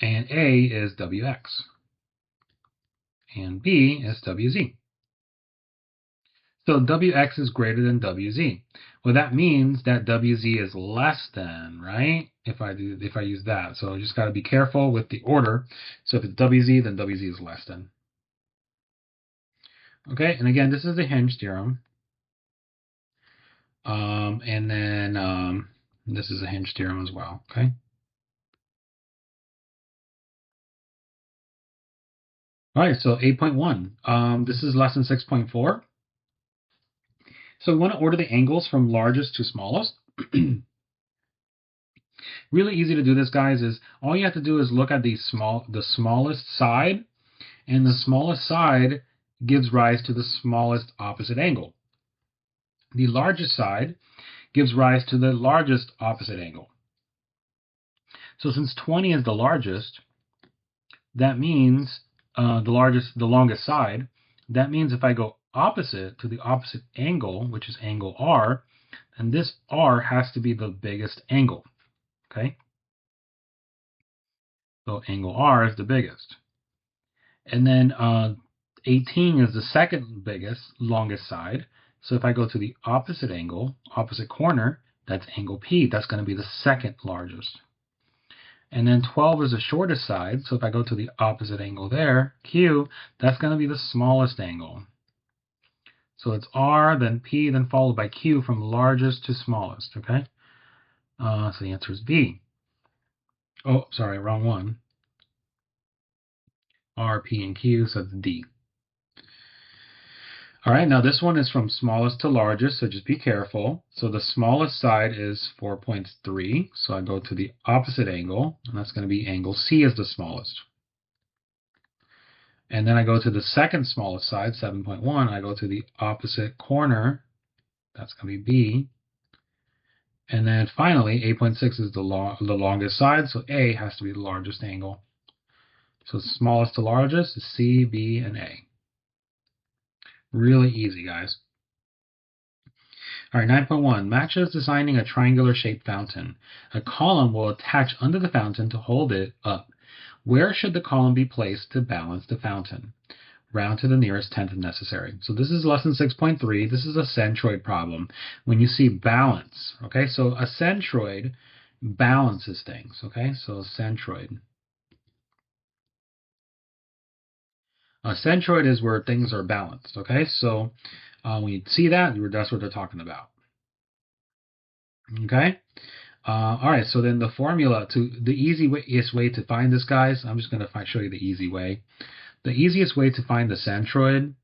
And A is WX, and B is WZ. So WX is greater than WZ. Well, that means that WZ is less than, right? If I use that. So I just got to be careful with the order. So if it's WZ, then WZ is less than. Okay, and again, this is the hinge theorem. And then this is a hinge theorem as well, okay? All right, so 8.1. This is lesson 6.4. So we want to order the angles from largest to smallest. Really easy to do this, guys, is all you have to do is look at the smallest side, and the smallest side gives rise to the smallest opposite angle. The largest side gives rise to the largest opposite angle. So since 20 is the largest, that means the longest side, that means if I go opposite to the opposite angle, which is angle R, then this R has to be the biggest angle, okay? So angle R is the biggest. And then 18 is the second biggest, longest side. So if I go to the opposite angle, opposite corner, that's angle P. That's going to be the second largest. And then 12 is the shortest side. So if I go to the opposite angle there, Q, that's going to be the smallest angle. So it's R, then P, then followed by Q from largest to smallest, okay? So the answer is B. Oh, sorry, wrong one. R, P, and Q, so it's D. All right, now this one is from smallest to largest, so just be careful. So the smallest side is 4.3, so I go to the opposite angle, and that's going to be angle C is the smallest. And then I go to the second smallest side, 7.1, I go to the opposite corner, that's going to be B. And then finally, 8.6 is the longest side, so A has to be the largest angle. So smallest to largest is C, B, and A. Really easy, guys. All right, 9.1. Matches designing a triangular shaped fountain. A column will attach under the fountain to hold it up. Where should the column be placed to balance the fountain? Round to the nearest tenth if necessary. So this is lesson 6.3. This is a centroid problem. When you see balance, okay, so a centroid balances things, okay, so centroid. A centroid is where things are balanced, okay, so when you see that, that's what they're talking about, okay. All right, so then the formula to the easiest way to find this, guys, I'm just going to show you the easy way. The easiest way to find the centroid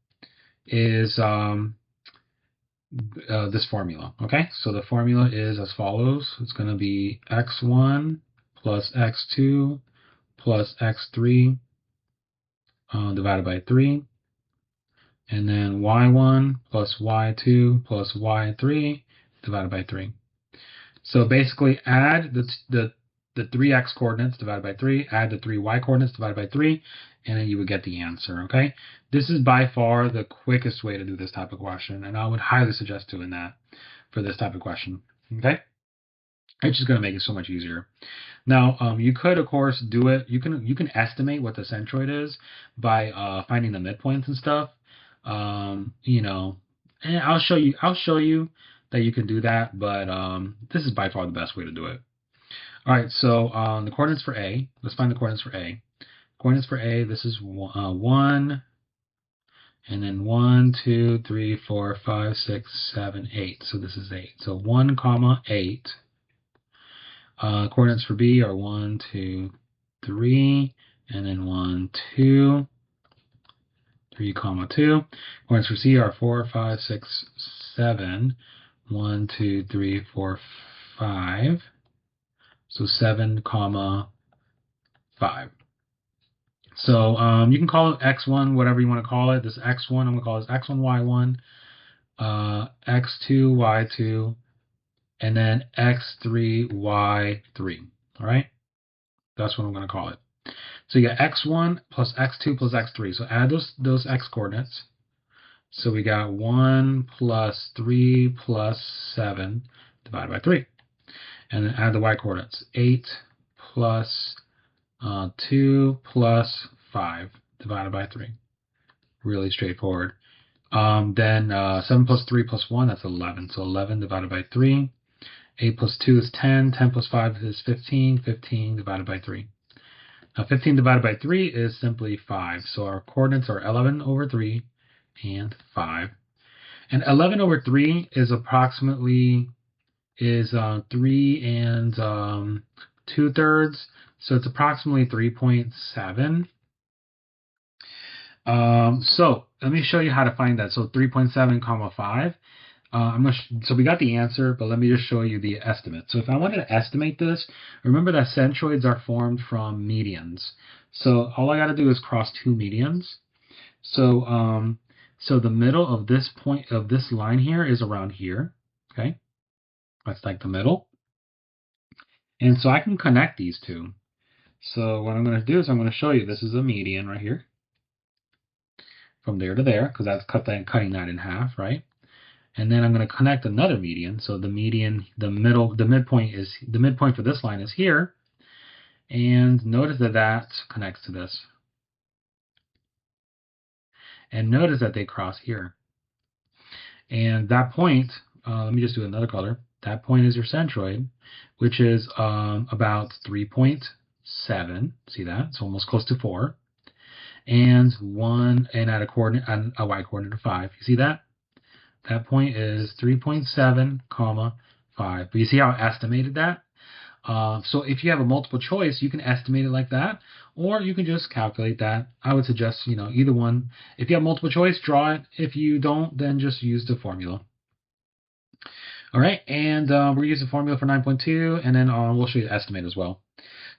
is this formula, okay? So the formula is as follows. It's going to be x1 plus x2 plus x3 divided by 3. And then y1 plus y2 plus y3 divided by 3. So basically add the 3x coordinates divided by 3, add the 3y coordinates divided by 3, and then you would get the answer, okay? This is by far the quickest way to do this type of question, and I would highly suggest doing that for this type of question, okay? It's just going to make it so much easier. Now, you could, of course, do it. You can estimate what the centroid is by finding the midpoints and stuff. You know, and I'll show you that you can do that, but this is by far the best way to do it. All right, so the coordinates for A. Let's find the coordinates for A. Coordinates for A. This is 1, and then 1, 2, 3, 4, 5, 6, 7, 8. So this is 8. So 1, comma 8. Coordinates for B are 1, 2, 3, and then 1, 2, 3, comma 2. Coordinates for C are 4, 5, 6, 7, 1, 2, 3, 4, 5. So 7, comma 5. So you can call it x1, whatever you want to call it. This x1, I'm going to call this x1, y1, x2, y2, and then x3, y3. All right? That's what I'm going to call it. So you got x1 plus x2 plus x3. So add those x coordinates. So we got 1 plus 3 plus 7 divided by 3. And then add the y coordinates. 8 plus 2 plus 5 divided by 3. Really straightforward. Then 7 plus 3 plus 1, that's 11. So 11 divided by 3. 8 plus 2 is 10. 10 plus 5 is 15. 15 divided by 3. Now 15 divided by 3 is simply 5. So our coordinates are 11 over 3 and 5. And 11 over 3 is approximately 3 and 2/3. So it's approximately 3.7. So let me show you how to find that. So 3.7 comma 5. So we got the answer, but let me just show you the estimate. So if I wanted to estimate this, remember that centroids are formed from medians. So all I got to do is cross two medians. So so the middle of this point of this line here is around here. Okay, that's like the middle. And so I can connect these two. So what I'm going to do is I'm going to show you this is a median right here, from there to there, because that's cutting that in half, right? And then I'm going to connect another median. So the median, the midpoint for this line is here. And notice that that connects to this. And notice that they cross here. And that point, let me just do another color. That point is your centroid, which is about 3.7. See that? It's almost close to 4. And at a y coordinate of 5. You see that? That point is 3.7, comma 5. But you see how I estimated that? So if you have a multiple choice, you can estimate it like that, or you can just calculate that. I would suggest, either one. If you have multiple choice, draw it. If you don't, then just use the formula. All right, and we're using the formula for 9.2, and then we'll show you the estimate as well.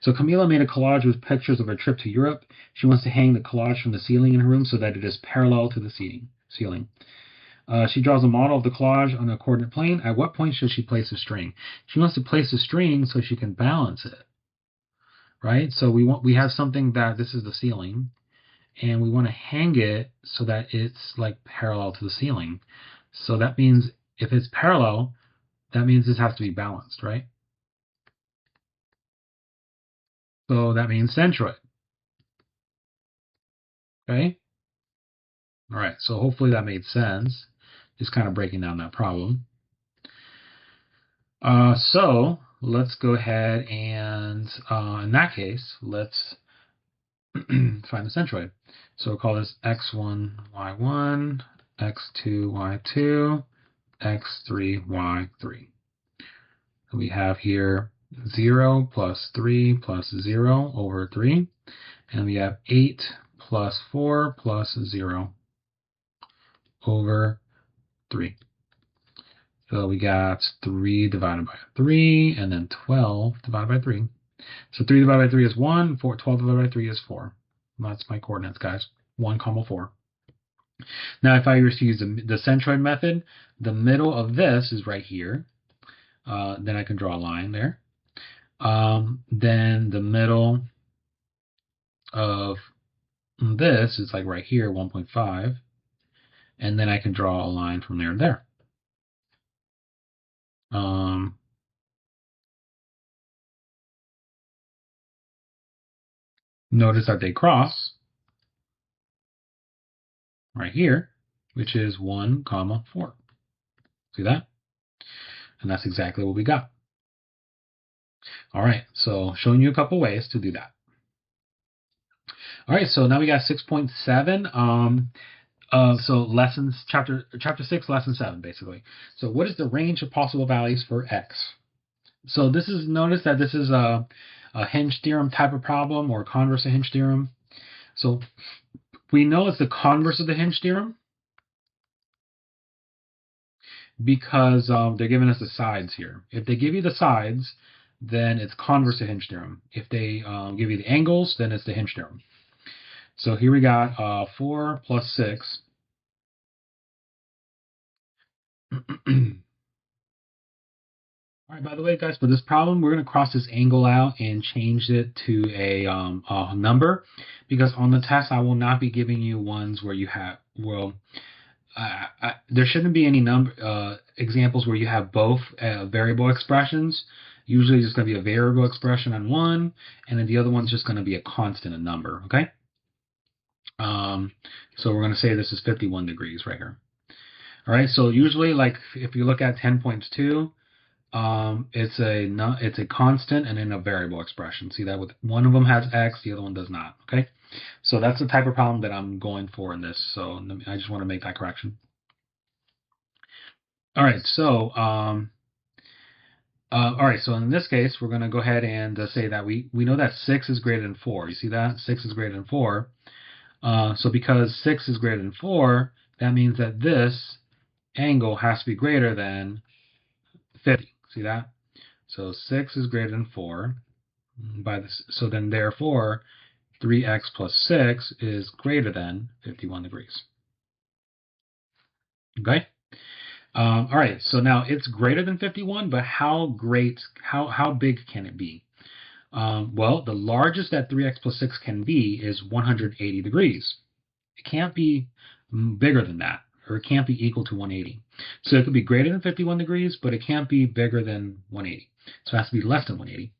So Camila made a collage with pictures of her trip to Europe. She wants to hang the collage from the ceiling in her room so that it is parallel to the ceiling. She draws a model of the collage on a coordinate plane. At what point should she place a string? She wants to place a string so she can balance it, right? So we have something that this is the ceiling, and we want to hang it so that it's like parallel to the ceiling. So that means if it's parallel, that means this has to be balanced, right? So that means centroid. Okay? All right, so hopefully that made sense. Just kind of breaking down that problem. So let's go ahead and, in that case, let's find the centroid. So we'll call this x1, y1, x2, y2, x3, y3. So we have here 0 plus 3 plus 0 over 3. And we have 8 plus 4 plus 0 over 3. So we got 3 divided by 3, and then 12 divided by 3. So 3 divided by 3 is 1, 12 divided by 3 is 4. And that's my coordinates, guys. 1, 4. Now, if I were to use the centroid method, the middle of this is right here. Then I can draw a line there. Then the middle of this is like right here, 1.5. And then I can draw a line from there to there. Notice that they cross right here, which is 1, comma 4. See that? And that's exactly what we got. All right, so showing you a couple ways to do that. All right, so now we got 6.7. So lessons, chapter 6, lesson 7, basically. So what is the range of possible values for x? So this is, notice that this is a hinge theorem type of problem, or converse of hinge theorem. So we know it's the converse of the hinge theorem because they're giving us the sides here. If they give you the sides, then it's converse of hinge theorem. If they give you the angles, then it's the hinge theorem. So here we got 4 plus 6. All right, by the way, guys, for this problem, we're going to cross this angle out and change it to a number, because on the test, I will not be giving you ones where you have, well, there shouldn't be any examples where you have both variable expressions. Usually it's going to be a variable expression on one, and then the other one's just going to be a constant, a number, okay? So we're going to say this is 51 degrees right here. All right, so usually, like, if you look at 10.2, it's a constant and then a variable expression. See that with one of them has x, the other one does not. Okay, so that's the type of problem that I'm going for in this. So I just want to make that correction. All right, so so in this case, we're going to go ahead and say that we know that 6 is greater than 4. You see that 6 is greater than 4. So because 6 is greater than 4, that means that this angle has to be greater than 50. See that? So 6 is greater than 4. So then therefore 3x plus 6 is greater than 51 degrees. Okay? All right, so now it's greater than 51, but how big can it be? Well, the largest that 3x plus 6 can be is 180 degrees. It can't be bigger than that, or it can't be equal to 180. So it could be greater than 51 degrees, but it can't be bigger than 180. So it has to be less than 180.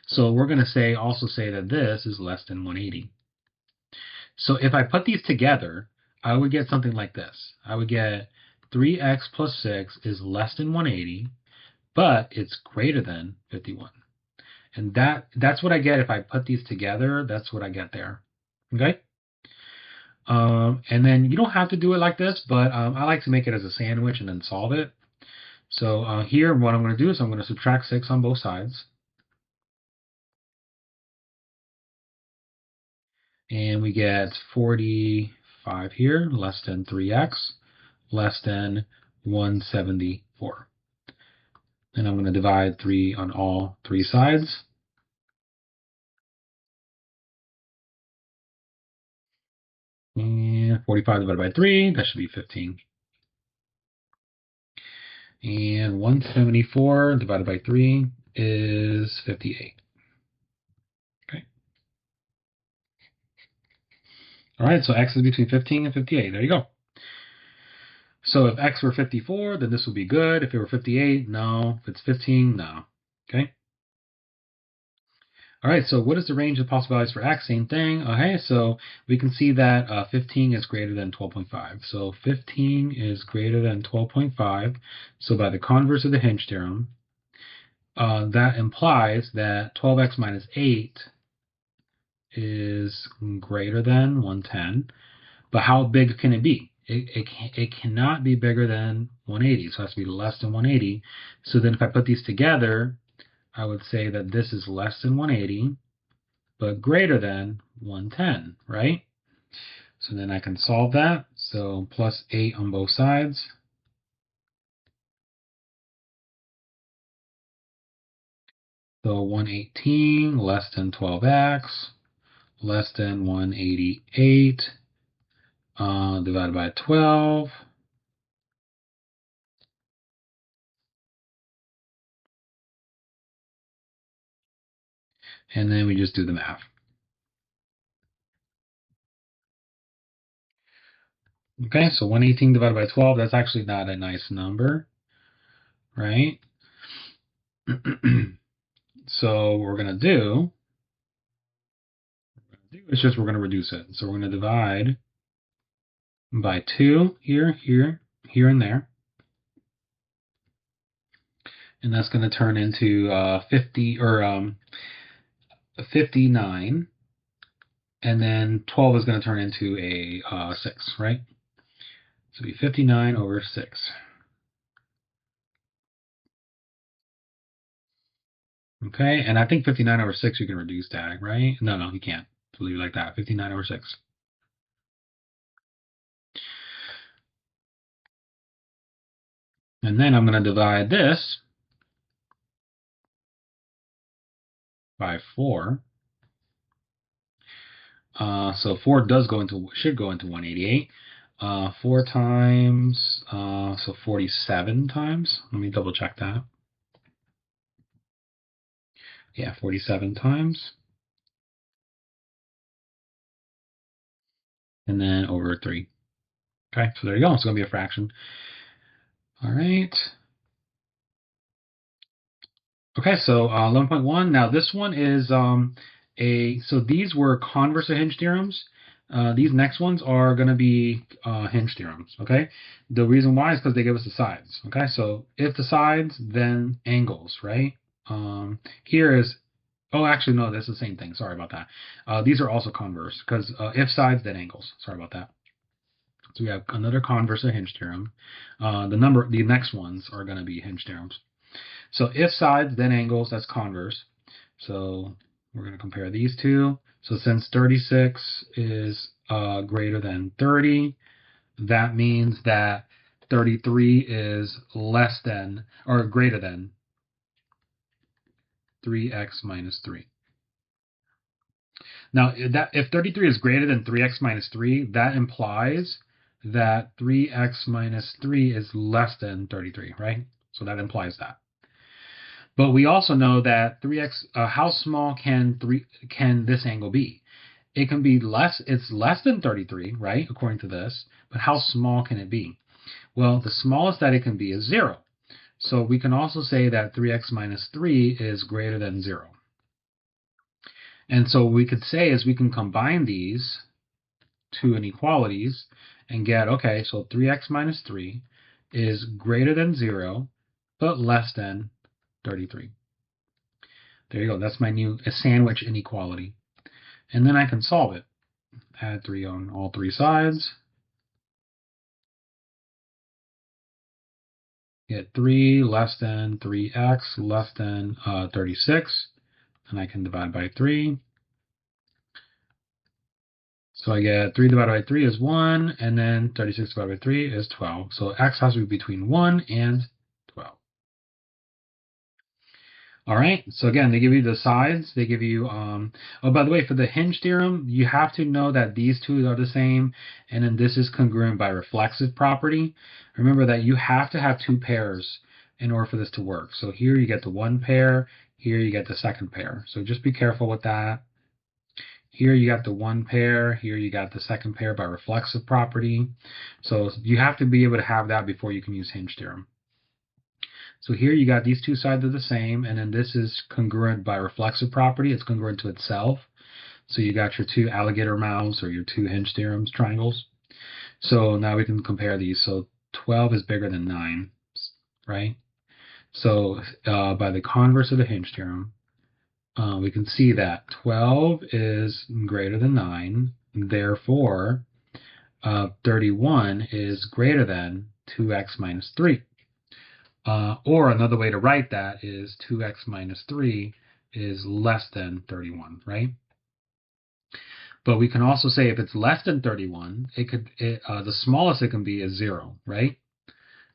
So we're going to also say that this is less than 180. So if I put these together, I would get something like this. I would get 3x plus 6 is less than 180, but it's greater than 51. And that's what I get if I put these together. That's what I get there. Okay? And then you don't have to do it like this, but I like to make it as a sandwich and then solve it. So here, what I'm going to do is I'm going to subtract 6 on both sides. And we get 45 here, less than 3x, less than 174. And I'm going to divide 3 on all 3 sides. And 45 divided by 3, that should be 15. And 174 divided by 3 is 58. Okay. All right, so x is between 15 and 58. There you go. So if x were 54, then this would be good. If it were 58, no. If it's 15, no. Okay. All right, so what is the range of possibilities for x? Same thing. Okay, so we can see that 15 is greater than 12.5. So 15 is greater than 12.5. So by the converse of the hinge theorem, that implies that 12x minus 8 is greater than 110. But how big can it be? It cannot be bigger than 180, so it has to be less than 180. So then if I put these together, I would say that this is less than 180, but greater than 110, right? So then I can solve that. So plus 8 on both sides. So 118 less than 12x, less than 188 divided by 12. And then we just do the math. Okay, so 118 divided by 12, that's actually not a nice number, right? So what we're going to do It's just we're going to reduce it. So we're going to divide by 2 here, here, here, and there. And that's going to turn into 59. And then 12 is going to turn into a 6, right? So it'll be 59 over 6. Okay, and I think 59 over 6 you can reduce that, right? No, you can't. So leave it like that, 59 over 6. And then I'm going to divide this by 4. So 4 should go into 188. 4 times, so 47 times. Let me double check that. Yeah, 47 times. And then over 3. Okay, so there you go. It's going to be a fraction. All right. Okay, so 11.1. Now this one is so these were converse of hinge theorems. These next ones are going to be hinge theorems. Okay, the reason why is because they give us the sides. Okay, so if the sides, then angles, right? Here is, oh, actually no, that's the same thing. Sorry about that. These are also converse because if sides, then angles. Sorry about that. So we have another converse of hinge theorem. The next ones are going to be hinge theorems. So if sides, then angles, that's converse. So we're going to compare these two. So since 36 is greater than 30, that means that 33 is less than or greater than 3x minus 3. Now, if 33 is greater than 3x minus 3, that implies that 3x minus 3 is less than 33, right? So that implies that. But we also know that 3x, how small can this angle be? It can be less, it's less than 33, right, according to this, but how small can it be? Well, the smallest that it can be is 0. So we can also say that 3x minus 3 is greater than 0. And so what we could say is we can combine these two inequalities and get, okay, so 3x minus 3 is greater than 0, but less than 33. There you go. That's my new sandwich inequality. And then I can solve it. Add 3 on all 3 sides. Get 3 less than 3x less than 36. And I can divide by 3. So I get 3 divided by 3 is 1. And then 36 divided by 3 is 12. So x has to be between 1 and 12. All right, so again, they give you the sides. They give you, oh, by the way, for the hinge theorem, you have to know that these two are the same, and then this is congruent by reflexive property. Remember that you have to have 2 pairs in order for this to work. So here you get the 1 pair, here you get the 2nd pair. So just be careful with that. Here you got the 1 pair, here you got the 2nd pair by reflexive property. So you have to be able to have that before you can use hinge theorem. So here you got these two sides are the same, and then this is congruent by reflexive property. It's congruent to itself. So you got your 2 alligator mouths or your 2 hinge theorems triangles. So now we can compare these. So 12 is bigger than 9, right? So by the converse of the hinge theorem, we can see that 12 is greater than 9. Therefore, 31 is greater than 2x minus 3. Or another way to write that is 2x minus 3 is less than 31, right? But we can also say if it's less than 31, the smallest it can be is 0, right?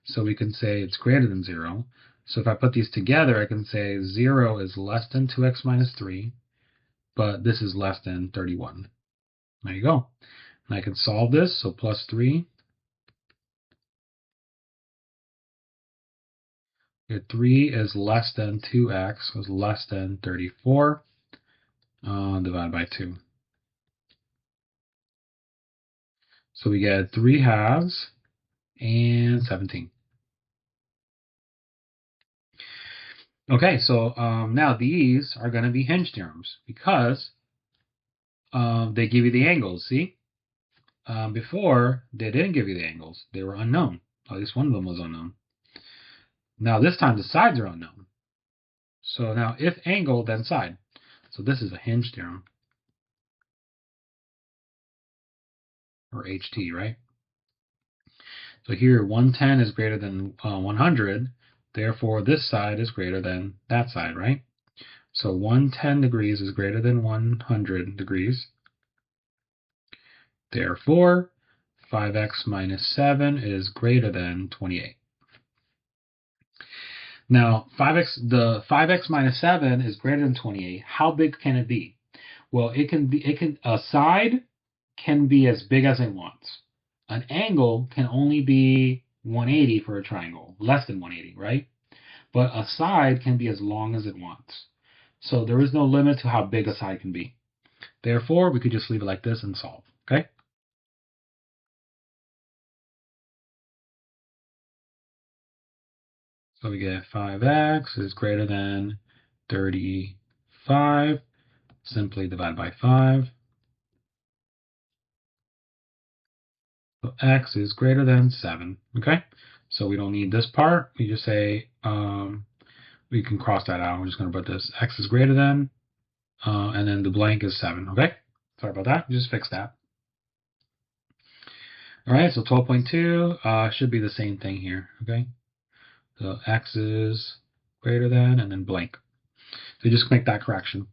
So we can say it's greater than 0. So if I put these together, I can say 0 is less than 2x minus 3, but this is less than 31. There you go. And I can solve this, so plus 3. 3 is less than 2x is less than 34, divided by 2. So we get 3 halves and 17. Okay, so now these are going to be hinge theorems because they give you the angles, see? Before, they didn't give you the angles. They were unknown. At least one of them was unknown. Now this time the sides are unknown. So now if angle, then side. So this is a hinge theorem. Or HT, right? So here 110 is greater than 100. Therefore, this side is greater than that side, right? So 110 degrees is greater than 100 degrees. Therefore, 5x minus 7 is greater than 28. Now, the 5x minus 7 is greater than 28. How big can it be? Well, a side can be as big as it wants. An angle can only be 180 for a triangle, less than 180, right? But a side can be as long as it wants. So there is no limit to how big a side can be. Therefore, we could just leave it like this and solve, okay? So we get 5x is greater than 35. Simply divide by 5. So x is greater than 7, okay? So we don't need this part. We just say, we can cross that out. We're just going to put this x is greater than, and then the blank is 7, okay? Sorry about that. Just fix that. All right, so 12.2 should be the same thing here, okay? So x is greater than, and then blank. So just make that correction.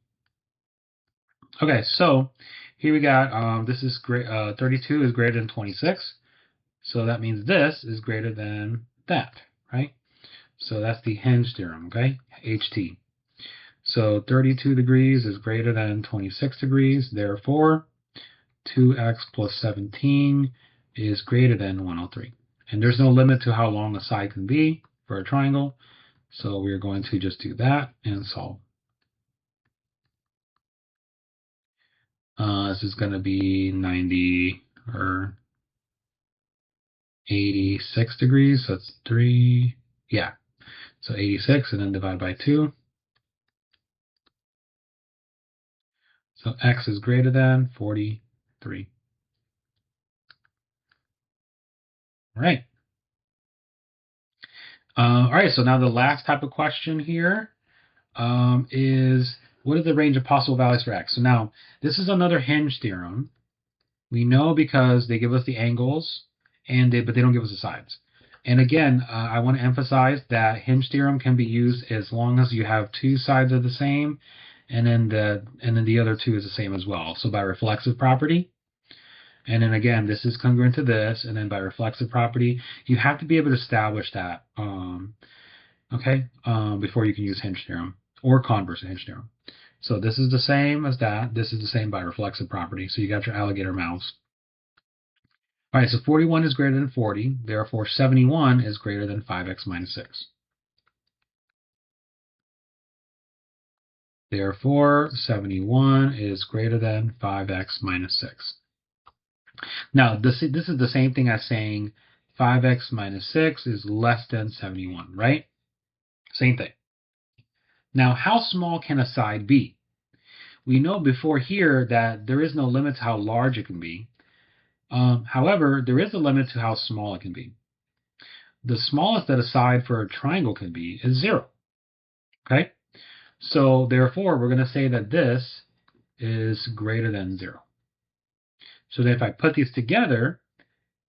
Okay, so here we got, this is 32 is greater than 26. So that means this is greater than that, right? So that's the hinge theorem, okay? HT. So 32 degrees is greater than 26 degrees. Therefore, 2x plus 17 is greater than 103. And there's no limit to how long a side can be for a triangle. So we're going to just do that and solve. This is going to be 90 or 86 degrees. So that's 3. Yeah. So 86 and then divide by 2. So x is greater than 43. All right. All right, so now the last type of question here is what is the range of possible values for x? So now this is another hinge theorem. We know because they give us the angles, but they don't give us the sides. And again, I want to emphasize that hinge theorem can be used as long as you have two sides of the same, and then the other two is the same as well. So by reflexive property. And then again, this is congruent to this, and then by reflexive property, you have to be able to establish that, before you can use hinge theorem or converse of hinge theorem. So this is the same as that. This is the same by reflexive property. So you got your alligator mouse. All right, so 41 is greater than 40. Therefore, 71 is greater than 5x minus 6. Therefore, 71 is greater than 5x minus 6. Now, this is the same thing as saying 5x minus 6 is less than 71, right? Same thing. Now, how small can a side be? We know before here that there is no limit to how large it can be. However, there is a limit to how small it can be. The smallest that a side for a triangle can be is 0. Okay? So, therefore, we're going to say that this is greater than 0. So that if I put these together,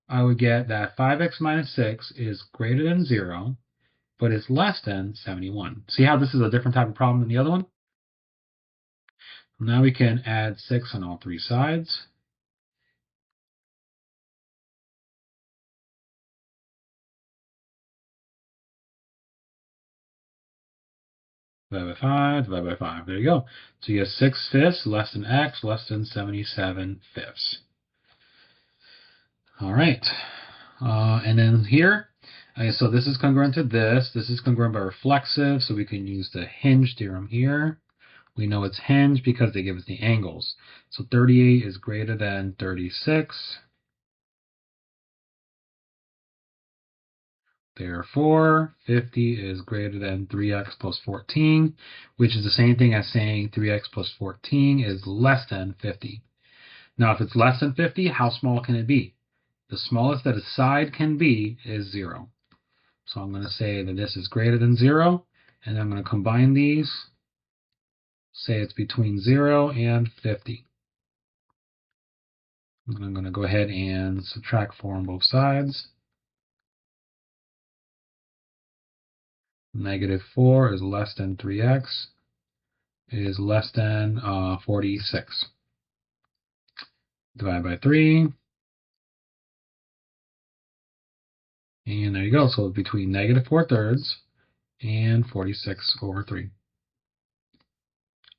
I would get that 5x minus 6 is greater than 0, but it's less than 71. See how this is a different type of problem than the other one? Now we can add 6 on all three sides. Divide by 5, divide by 5. There you go. So you have 6 fifths less than x less than 77 fifths. All right. And then here, so this is congruent to this. This is congruent by reflexive, so we can use the hinge theorem here. We know it's hinge because they give us the angles. So 38 is greater than 36. Therefore, 50 is greater than 3x plus 14, which is the same thing as saying 3x plus 14 is less than 50. Now, if it's less than 50, how small can it be? The smallest that a side can be is 0. So I'm going to say that this is greater than 0, and I'm going to combine these, say it's between 0 and 50. And I'm going to go ahead and subtract 4 on both sides. -4 is less than 3x, is less than 46. Divide by 3. And there you go. So between -4/3 and 46/3.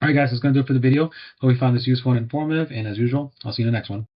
All right, guys, that's going to do it for the video. Hope you found this useful and informative. And as usual, I'll see you in the next one.